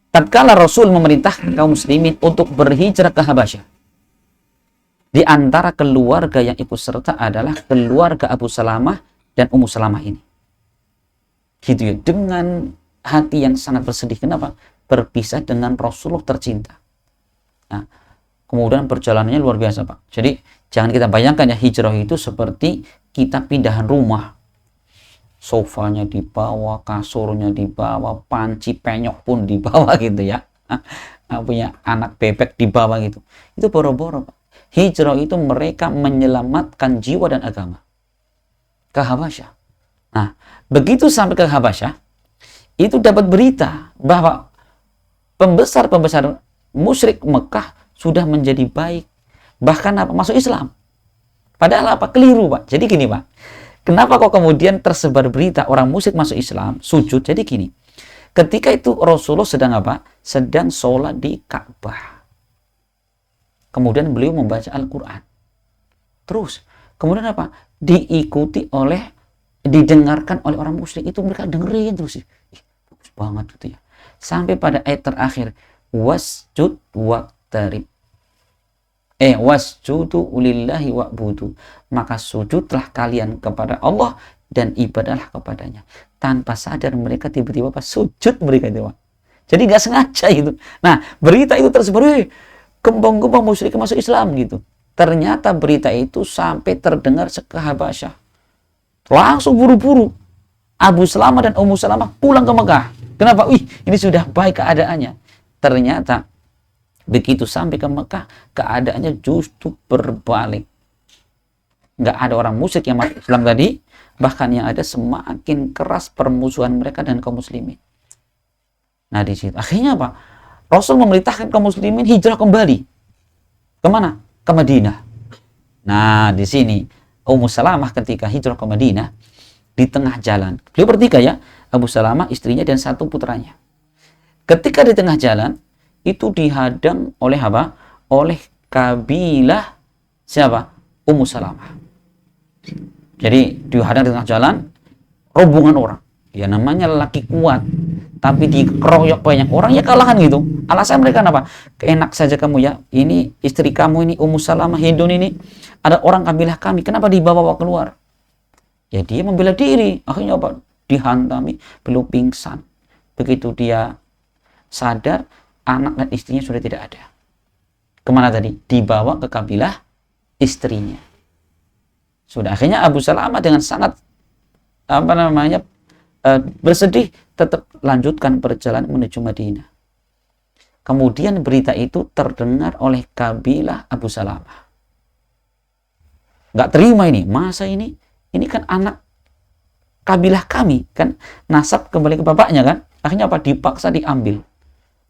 Tatkala Rasul memerintahkan kaum muslimin untuk berhijrah ke Habasyah, di antara keluarga yang ikut serta adalah keluarga Abu Salamah dan Ummu Salamah ini. Gitu ya, dengan hati yang sangat bersedih. Kenapa? Berpisah dengan Rasulullah tercinta. Nah, kemudian perjalanannya luar biasa, Pak. Jadi jangan kita bayangkan ya, hijrah itu seperti kita pindahan rumah. Sofanya dibawa, kasurnya dibawa, panci penyok pun dibawa gitu ya. Punya anak bebek dibawa gitu. Itu boro-boro, Pak. Hijrah itu mereka menyelamatkan jiwa dan agama. Ke Habasyah. Nah, begitu sampai ke Habasyah, itu dapat berita bahwa pembesar-pembesar musyrik Mekah sudah menjadi baik. Bahkan apa? Masuk Islam. Padahal apa? Keliru, Pak. Jadi gini, Pak. Kenapa kok kemudian tersebar berita orang musyrik masuk Islam, sujud? Jadi gini. Ketika itu Rasulullah sedang apa? Sedang sholat di Ka'bah. Kemudian beliau membaca Al-Quran. Terus, kemudian apa? Didengarkan oleh orang musyrik. Itu mereka dengerin terus. Bagus banget gitu ya. Sampai pada ayat terakhir. Wasjud waqtarib. Wasjudu lillahi wa'budu. Maka sujudlah kalian kepada Allah dan ibadahlah kepadanya. Tanpa sadar mereka tiba-tiba sujud mereka itu, Pak. Jadi nggak sengaja itu. Nah, berita itu tersebar, kembang-kembang musyrik masuk Islam gitu. Ternyata berita itu sampai terdengar ke Habasyah. Langsung buru-buru Abu Salamah dan Ummu Salamah pulang ke Mekah. Kenapa? Ini sudah baik keadaannya. Ternyata begitu sampai ke Mekah, keadaannya justru berbalik. Nggak ada orang musyrik yang masuk Islam tadi, bahkan yang ada semakin keras permusuhan mereka dan kaum muslimin. Nah, di situ akhirnya apa? Rasul memerintahkan kaum muslimin hijrah kembali. Kemana? Ke Madinah. Nah, di sini Ummu Salamah ketika hijrah ke Madinah, di tengah jalan, beliau bertiga ya, Abu Salamah, istrinya dan satu putranya. Ketika di tengah jalan, itu dihadang oleh apa? Oleh kabilah siapa? Ummu Salamah. Jadi dihadang di tengah jalan rombongan orang. Ya namanya lelaki kuat, tapi dikeroyok banyak orang ya kalahan gitu. Alasan mereka apa? Enak saja kamu ya. Ini istri kamu ini Ummu Salamah Hindun ini ada orang kabilah kami. Kenapa dibawa keluar? Ya dia membela diri. Akhirnya apa? Dihantami, belum pingsan. Begitu dia sadar, anak dan istrinya sudah tidak ada. Kemana tadi? Dibawa ke kabilah istrinya. Sudah akhirnya Abu Salamah dengan sangat bersedih tetap lanjutkan perjalanan menuju Madinah. Kemudian berita itu terdengar oleh kabilah Abu Salamah. Nggak terima ini, masa ini kan anak kabilah kami kan, nasab kembali ke bapaknya kan. Akhirnya apa? Dipaksa diambil.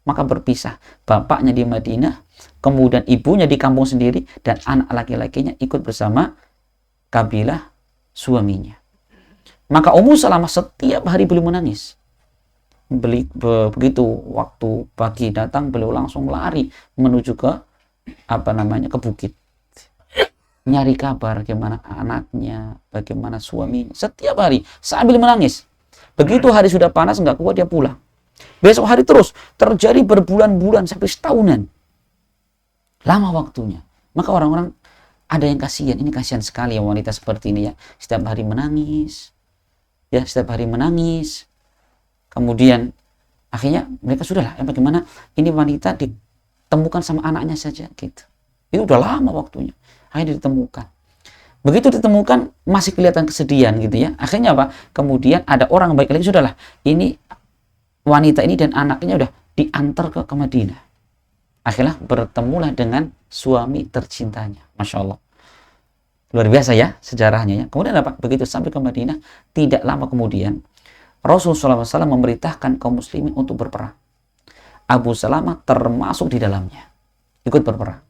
Maka berpisah, bapaknya di Madinah, kemudian ibunya di kampung sendiri, dan anak laki-lakinya ikut bersama kabilah suaminya. Maka Ummu Salamah setiap hari beliau menangis. Begitu waktu pagi datang, beliau langsung lari menuju ke ke bukit. Nyari kabar bagaimana anaknya, bagaimana suaminya, setiap hari sambil menangis. Begitu hari sudah panas, nggak kuat, dia pulang. Besok hari terus terjadi berbulan-bulan sampai setahunan. Lama waktunya. Maka orang-orang ada yang kasihan. Ini kasihan sekali ya wanita seperti ini ya. Setiap hari menangis. Ya, setiap hari menangis. Kemudian akhirnya mereka sudahlah, bagaimana ini wanita ditemukan sama anaknya saja gitu. Itu udah lama waktunya. Akhirnya ditemukan. Begitu ditemukan masih kelihatan kesedihan gitu ya. Akhirnya apa? Kemudian ada orang baik lagi, sudahlah. Ini wanita ini dan anaknya udah diantar ke Madinah. Akhirnya bertemulah dengan suami tercintanya. Masya Allah. Luar biasa ya sejarahnya ya. Kemudian apa? Begitu sampai ke Madinah, tidak lama kemudian Rasulullah SAW memerintahkan kaum muslimin untuk berperang. Abu Salamah termasuk di dalamnya. Ikut berperang.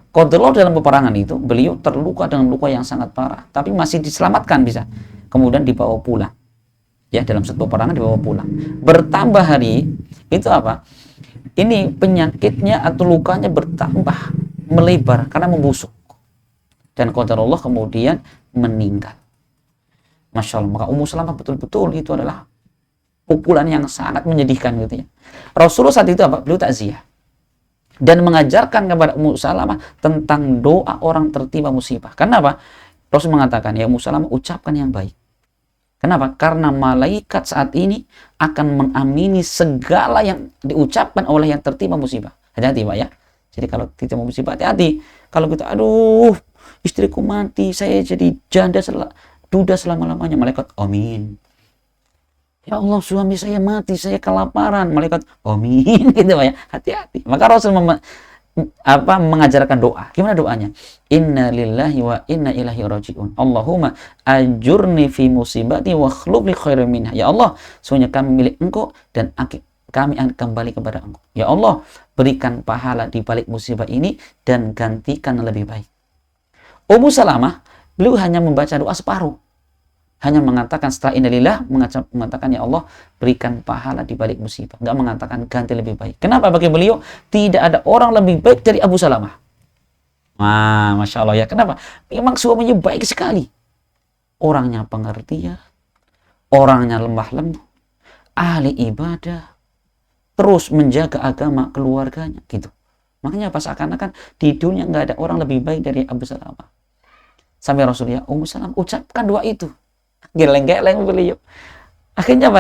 qadarullah dalam peperangan itu beliau terluka dengan luka yang sangat parah, tapi masih diselamatkan bisa. Kemudian dibawa pulang. Ya, dalam satu peperangan dibawa pulang. Bertambah hari itu apa? Ini penyakitnya atau lukanya bertambah, melebar karena membusuk. Dan qadarullah kemudian meninggal. Masya Allah. Maka Ummu Salamah betul-betul itu adalah pukulan yang sangat menyedihkan gitu ya. Rasulullah saat itu apa? Beliau takziah dan mengajarkan kepada Ummu Salamah tentang doa orang tertimpa musibah. Kenapa? Rasul mengatakan, ya Ummu Salamah, ucapkan yang baik. Kenapa? Karena malaikat saat ini akan mengamini segala yang diucapkan oleh yang tertimpa musibah. Hati-hati Pak ya. Jadi kalau tertimpa musibah, hati-hati. Kalau kita, aduh, istriku mati, saya jadi janda duda selama-lamanya. Malaikat, amin. Ya Allah, suami saya mati, saya kelaparan. Malaikat, amin. Gitu Pak ya. Hati-hati. Maka Rasul mengajarkan doa. Gimana doanya? Inna lillahi wa inna ilaihi raji'un. Allahumma ajurni fi musibati wa akhlub li khairan minha. Ya Allah, sesungguhnya kami milik Engkau dan kami akan kembali kepada Engkau. Ya Allah, berikan pahala di balik musibah ini dan gantikan lebih baik. Ummu Salamah, beliau hanya membaca doa separuh. Hanya mengatakan setelah innalillah, mengatakan ya Allah berikan pahala di balik musibah. Enggak mengatakan ganti lebih baik. Kenapa? Bagi beliau tidak ada orang lebih baik dari Abu Salamah. Wah, Masya Allah ya. Kenapa? Memang suaminya baik sekali. Orangnya pengertian, orangnya lemah lembut, ahli ibadah, terus menjaga agama keluarganya gitu. Makanya pas seakan-akan di dunia nggak ada orang lebih baik dari Abu Salamah. Sampai Rasulullah, Ummu Salamah ucapkan doa itu. Geleng-geleng beliau. Akhirnya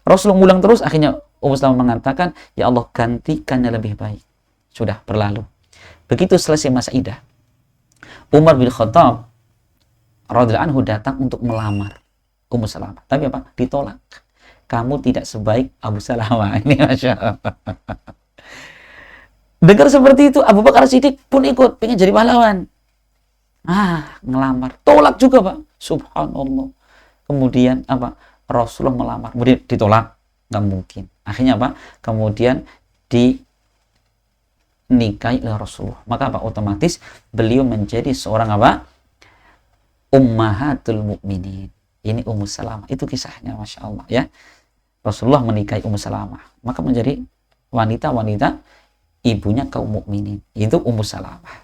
Rasulullah ulang terus, akhirnya Ummu Salamah mengatakan, ya Allah gantikannya lebih baik. Sudah berlalu. Begitu selesai masa iddah, Umar bin Khattab radhiyallahu anhu datang untuk melamar Ummu Salamah. Tapi apa? Ditolak. Kamu tidak sebaik Abu Salamah. Ini Masya Allah. Dengar seperti itu, Abu Bakar Siddiq pun ikut, pengen jadi pahlawan. Ngelamar. Tolak juga Pak. Subhanallah. Kemudian apa? Rasulullah melamar. Kemudian ditolak. Nggak mungkin. Akhirnya apa? Kemudian dinikahi oleh Rasulullah. Maka apa? Otomatis beliau menjadi seorang apa? Ummahatul Mukminin. Ini Ummu Salamah. Itu kisahnya, Masya Allah ya. Rasulullah menikahi Ummu Salamah. Maka menjadi wanita-wanita ibunya kaum mukminin. Itu Ummu Salamah.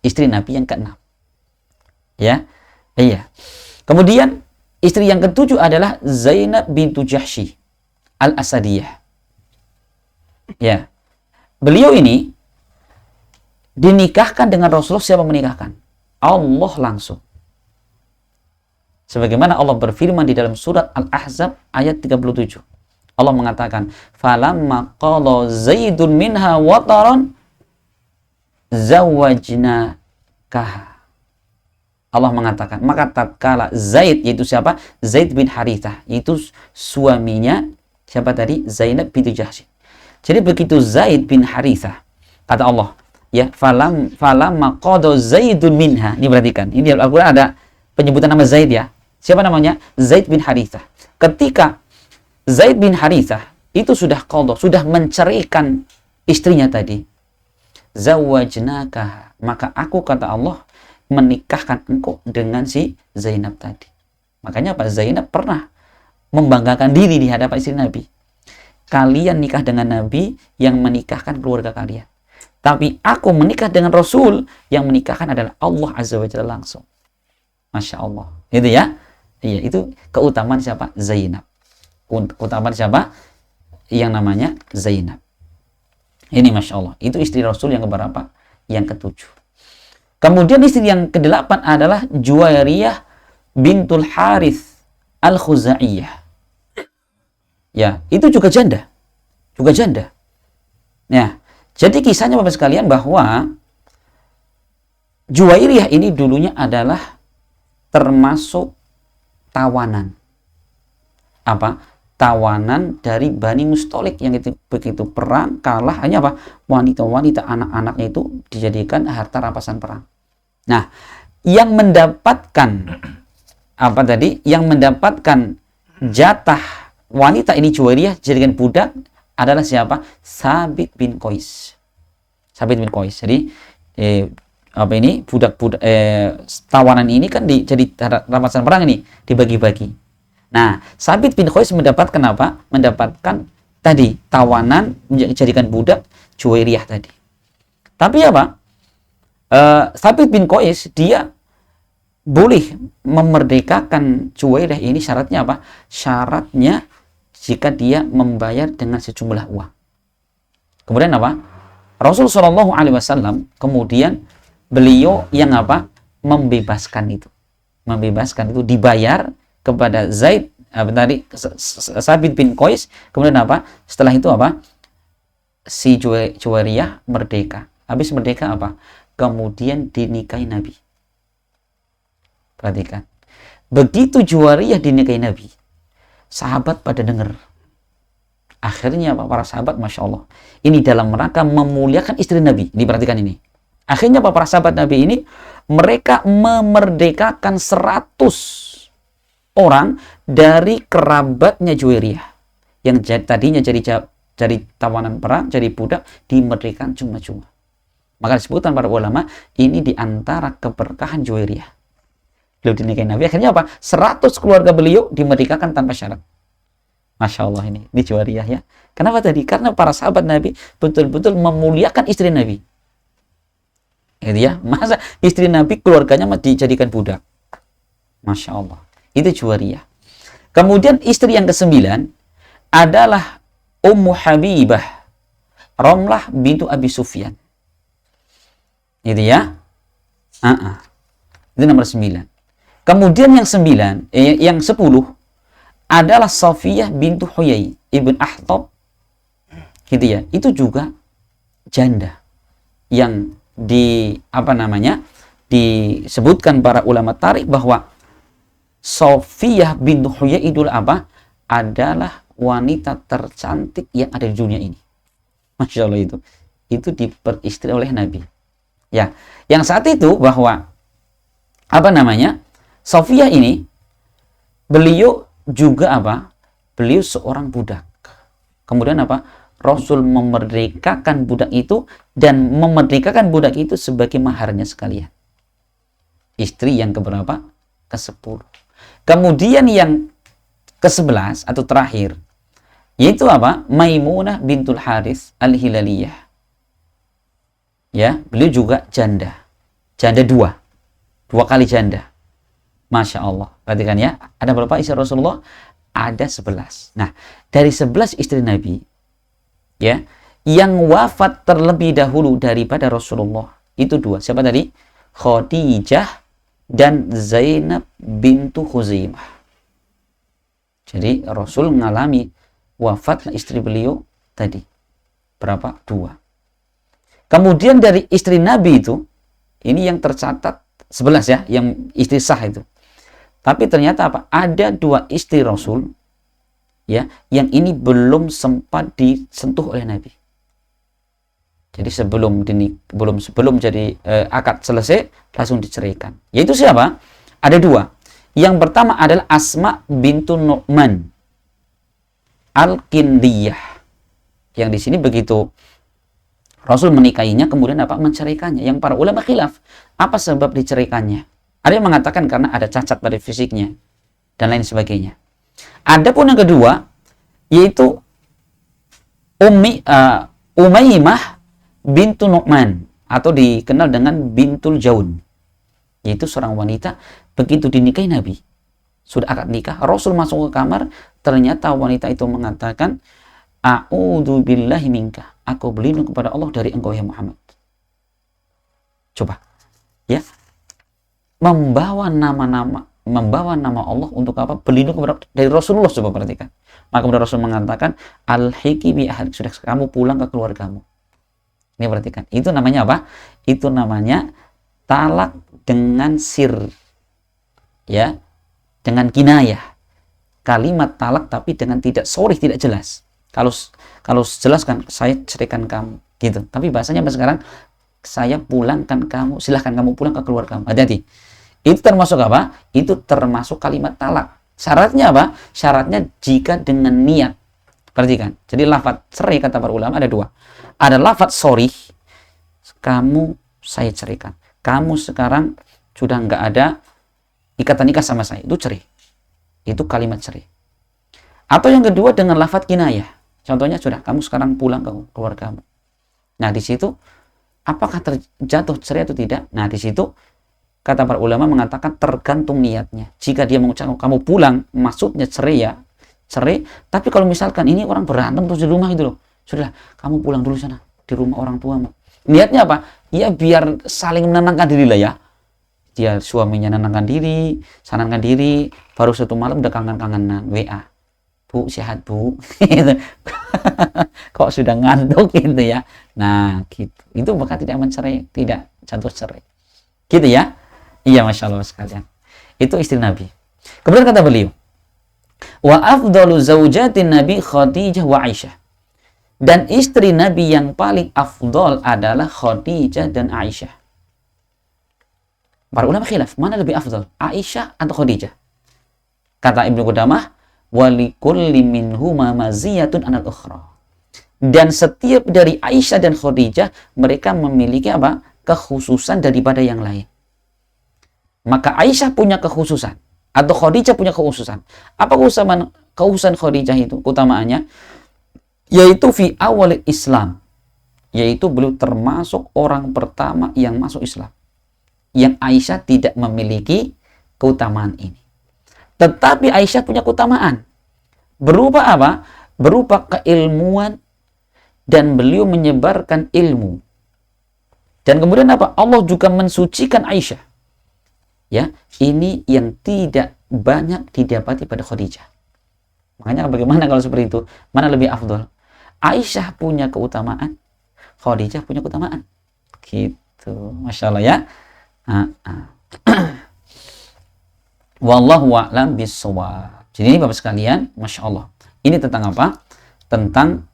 Istri Nabi yang ke-6. Ya. Iya. Kemudian istri yang ke-7 adalah Zainab bintu Jahsy Al-Asadiyah. Ya. Beliau ini dinikahkan dengan Rasulullah. Siapa menikahkan? Allah langsung. Sebagaimana Allah berfirman di dalam surat Al-Ahzab ayat 37. Allah mengatakan, "Falamma qala Zaidun minha wataran zawwajnakaha." Allah mengatakan, maka tatkala Zaid, yaitu siapa? Zaid bin Harithah, itu suaminya siapa tadi? Zainab bintu Jahsy. Jadi begitu Zaid bin Harithah, kata Allah, ya, falamma qada Zaidun minha. Ini perhatikan, ini di Al-Qur'an ada penyebutan nama Zaid ya. Siapa namanya? Zaid bin Harithah. Ketika Zaid bin Harithah itu sudah qada, sudah menceraikan istrinya tadi, zawwajnaka, maka aku, kata Allah, menikahkan engkau dengan si Zainab tadi. Makanya Pak Zainab pernah membanggakan diri di hadapan istri Nabi. Kalian nikah dengan Nabi yang menikahkan keluarga kalian. Tapi aku menikah dengan Rasul yang menikahkan adalah Allah Azza wa Jalla langsung. Masya Allah. Itu ya. Iya, itu keutamaan siapa? Zainab. Keutamaan siapa? Yang namanya Zainab. Ini Masya Allah. Itu istri Rasul yang keberapa? Yang ke-7. Kemudian istri yang ke-8 adalah Juwairiyah bintul Harith Al-Khuzaiyah. Ya, itu juga janda. Juga janda. Ya, jadi kisahnya Bapak sekalian bahwa Juwairiyah ini dulunya adalah termasuk tawanan. Apa? Tawanan dari Bani Mustalik yang itu begitu perang kalah, hanya apa? Wanita-wanita anak-anaknya itu dijadikan harta rampasan perang. Nah, yang mendapatkan apa tadi? Yang mendapatkan jatah wanita ini Juwairiyah jadikan budak adalah siapa? Sabit bin Qais. Sabit bin Qais. Jadi budak-budak tawanan ini kan jadi rampasan perang ini dibagi-bagi. Nah, Sabit bin Qais mendapatkan apa? Mendapatkan tadi tawanan dijadikan budak Juwairiyah tadi. Tapi apa? Sabit bin Qais dia boleh memerdekakan Juwairiyah ini, syaratnya apa? Syaratnya jika dia membayar dengan sejumlah uang. Kemudian apa? Rasul Shallallahu Alaihi Wasallam kemudian beliau yang apa? Membebaskan itu dibayar kepada Zaid Sabit bin Qais. Kemudian apa? Setelah itu apa? Si Juwairiyah merdeka. Habis merdeka apa? Kemudian dinikahi Nabi. Perhatikan. Begitu Juwairiyah dinikahi Nabi, sahabat pada dengar. Akhirnya apa? Para sahabat, Masya Allah, ini dalam rangka memuliakan istri Nabi. Diperhatikan ini. Akhirnya apa? Para sahabat Nabi ini mereka memerdekakan 100 orang dari kerabatnya Juwairiyah yang tadinya jadi tawanan perang, jadi budak, dimerdekakan cuma-cuma. Maka disebutkan para ulama ini diantara keberkahan Juwairiyah. Beliau dinikahi Nabi, akhirnya apa? 100 keluarga beliau dimerdekakan tanpa syarat. Masya Allah, ini Juwairiyah ya. Kenapa tadi? Karena para sahabat Nabi betul-betul memuliakan istri Nabi. Gitu ya. Masa istri Nabi keluarganya dijadikan budak? Masya Allah. Itu Juwairiyah. Kemudian istri yang ke-9 adalah Ummu Habibah Ramlah bintu Abi Sufyan. Itu ya. Itu nomor 9. Kemudian yang 10 adalah Safiyah bintu Huyai ibn Akhtab. Gitu ya. Itu juga janda yang disebutkan para ulama tarikh bahwa Safiyah bintu Huyai adalah wanita tercantik yang ada di dunia ini. Masya Allah, itu diperistri oleh Nabi. Ya, yang saat itu bahwa Safiyah ini beliau juga beliau seorang budak. Kemudian Rasul memerdekakan budak itu dan memerdekakan budak itu sebagai maharnya sekalian. Istri yang keberapa? Ke-10. Kemudian yang ke-11 atau terakhir yaitu Maimunah bintul Harith al-Hilaliyah. Ya, beliau juga janda. Janda dua kali janda. Masya Allah. Perhatikan ya, ada berapa istri Rasulullah? Ada 11. Nah, dari 11 istri Nabi ya, yang wafat terlebih dahulu daripada Rasulullah itu 2. Siapa tadi? Khadijah dan Zainab bintu Khuzaimah. Jadi Rasul mengalami wafat istri beliau tadi. Berapa? 2. Kemudian dari istri Nabi itu, ini yang tercatat 11 ya, yang istri sah itu. Tapi ternyata ada 2 istri Rasul ya, yang ini belum sempat disentuh oleh Nabi. Jadi sebelum jadi akad selesai langsung diceraikan. Yaitu siapa? Ada 2. Yang pertama adalah Asma bintu Nu'man Al-Kindiyah. Yang di sini begitu Rasul menikahinya kemudian menceraikannya. Yang para ulama khilaf apa sebab diceraikannya. Ada yang mengatakan karena ada cacat pada fisiknya dan lain sebagainya. Adapun yang kedua yaitu Umaymah bintu Nu'man atau dikenal dengan bintul Jaun, yaitu seorang wanita begitu dinikahi Nabi sudah akad nikah, Rasul masuk ke kamar, ternyata wanita itu mengatakan, a'udzu billahi minka, aku berlindung kepada Allah dari engkau ya Muhammad. Coba ya, membawa nama Allah untuk berlindung kepada dari Rasulullah. Coba perhatikan. Maka kemudian Rasul mengatakan, al-hiki bi ahlik, sudah kamu pulang ke keluargamu. Ini perhatikan. Itu namanya apa? Itu namanya talak dengan sir. Ya. Dengan kinayah. Kalimat talak tapi dengan tidak sorry, tidak jelas. Kalau jelas kan saya ceraikan kamu gitu. Tapi bahasanya sekarang saya pulangkan kamu, silahkan kamu pulang ke keluargamu. Hati-hati. Itu termasuk apa? Itu termasuk kalimat talak. Syaratnya apa? Syaratnya jika dengan niat. Perhatikan. Jadi lafaz cerai kata para ulama ada dua. Ada lafaz sorry, kamu saya ceraikan. kamu sekarang sudah nggak ada ikatan nikah sama saya, itu cerai. Itu kalimat cerai. Atau yang kedua dengan lafadz kinayah. Contohnya, sudah, kamu sekarang pulang ke keluargamu. Nah, di situ apakah terjatuh cerai atau tidak? Nah, di situ kata para ulama mengatakan tergantung niatnya. Jika dia mengucapkan kamu pulang, maksudnya cerai ya, cerai. Tapi kalau misalkan ini orang berantem terus di rumah itu loh, sudah, kamu pulang dulu sana di rumah orang tuamu. Niatnya apa? Ya biar saling menenangkan diri lah ya. Dia suaminya nenangkan diri, sanankan diri, baru satu malam udah kangen-kangenan WA. Bu, sehat bu. Kok sudah ngantuk gitu ya. Nah, gitu. Itu maka tidak mencerai, tidak jatuh cerai. Gitu ya. Iya, Masya Allah sekalian. Itu istri Nabi. Kemudian kata beliau, wa afdalu zaujatin Nabi Khadijah wa Aisyah. Dan istri Nabi yang paling afdal adalah Khadijah dan Aisyah. Para ulama khilaf, mana lebih afdal, Aisyah atau Khadijah? Kata Ibnu Qudamah, walikulli minhuma maziyatun anal ukhra. Dan setiap dari Aisyah dan Khadijah, mereka memiliki apa? Kekhususan daripada yang lain. Maka Aisyah punya kekhususan, atau Khadijah punya kekhususan. Apa kekhususan Khadijah itu? Keutamaannya, yaitu fi awal Islam, yaitu beliau termasuk orang pertama yang masuk Islam, yang Aisyah tidak memiliki keutamaan ini. Tetapi Aisyah punya keutamaan berupa apa? Berupa keilmuan, dan beliau menyebarkan ilmu. Dan kemudian apa? Allah juga mensucikan Aisyah. Ya, ini yang tidak banyak didapati pada Khadijah. Makanya bagaimana kalau seperti itu? Mana lebih afdal? Aisyah punya keutamaan, Khadijah punya keutamaan. Gitu. Masya Allah ya. Wallahu a'lam bishawab. Jadi ini Bapak sekalian, Masya Allah. Ini tentang apa? Tentang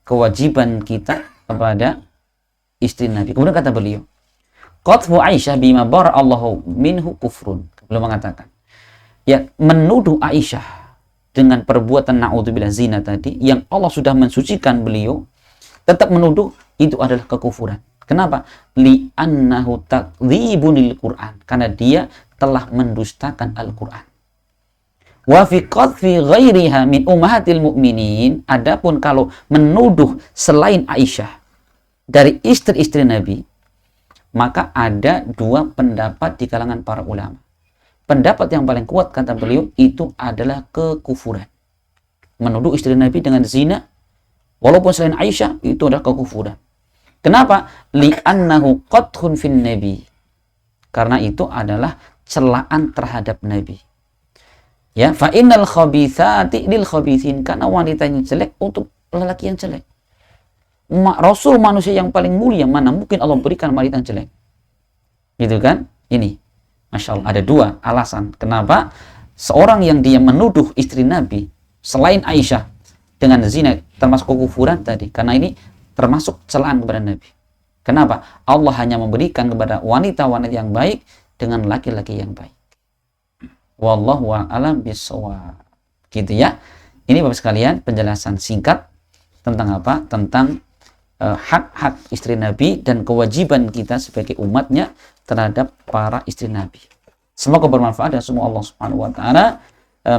kewajiban kita kepada istri Nabi. Kemudian kata beliau, qadfu Aisyah bima bara'allahu minhu kufrun. Beliau mengatakan, ya, menuduh Aisyah dengan perbuatan na'udzubillah zina tadi, yang Allah sudah mensucikan beliau, tetap menuduh, itu adalah kekufuran. Kenapa? Li'annahu takdzibun lil Qur'an. Karena dia telah mendustakan Al-Quran. Wa fi qadfi ghairiha min ummahatil mu'minin. Adapun kalau menuduh selain Aisyah dari istri-istri Nabi, maka ada dua pendapat di kalangan para ulama. Pendapat yang paling kuat, kata beliau, itu adalah kekufuran. Menuduh istri Nabi dengan zina, walaupun selain Aisyah, itu adalah kekufuran. Kenapa? Li'annahu qadhun fin Nabi. Karena itu adalah celaan terhadap Nabi. Ya, fa innal khabithati lil khabithin. Karena wanita yang jelek untuk lelaki yang jelek. Rasul manusia yang paling mulia, mana mungkin Allah berikan wanita yang jelek? Gitu kan? Ini. Masya Allah, ada dua alasan kenapa seorang yang dia menuduh istri Nabi selain Aisyah dengan zina termasuk kekufuran tadi, karena ini termasuk celaan kepada Nabi. Kenapa? Allah hanya memberikan kepada wanita-wanita yang baik dengan laki-laki yang baik. Wallahu a'lam bishawab. Gitu ya. Ini Bapak sekalian penjelasan singkat tentang apa? Tentang hak-hak istri Nabi dan kewajiban kita sebagai umatnya terhadap para istri Nabi. Semoga bermanfaat dan semoga Allah Subhanahu wa taala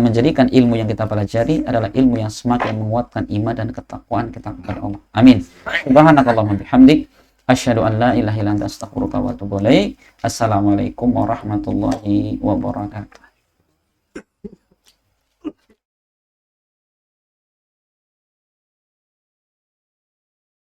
menjadikan ilmu yang kita pelajari adalah ilmu yang semakin menguatkan iman dan ketakwaan kita kepada Allah. Amin. Subhanakallahumma bihamdik asyhadu an la ilaha illa anta astaghfiruka wa atubu ilaik. Assalamualaikum warahmatullahi wabarakatuh.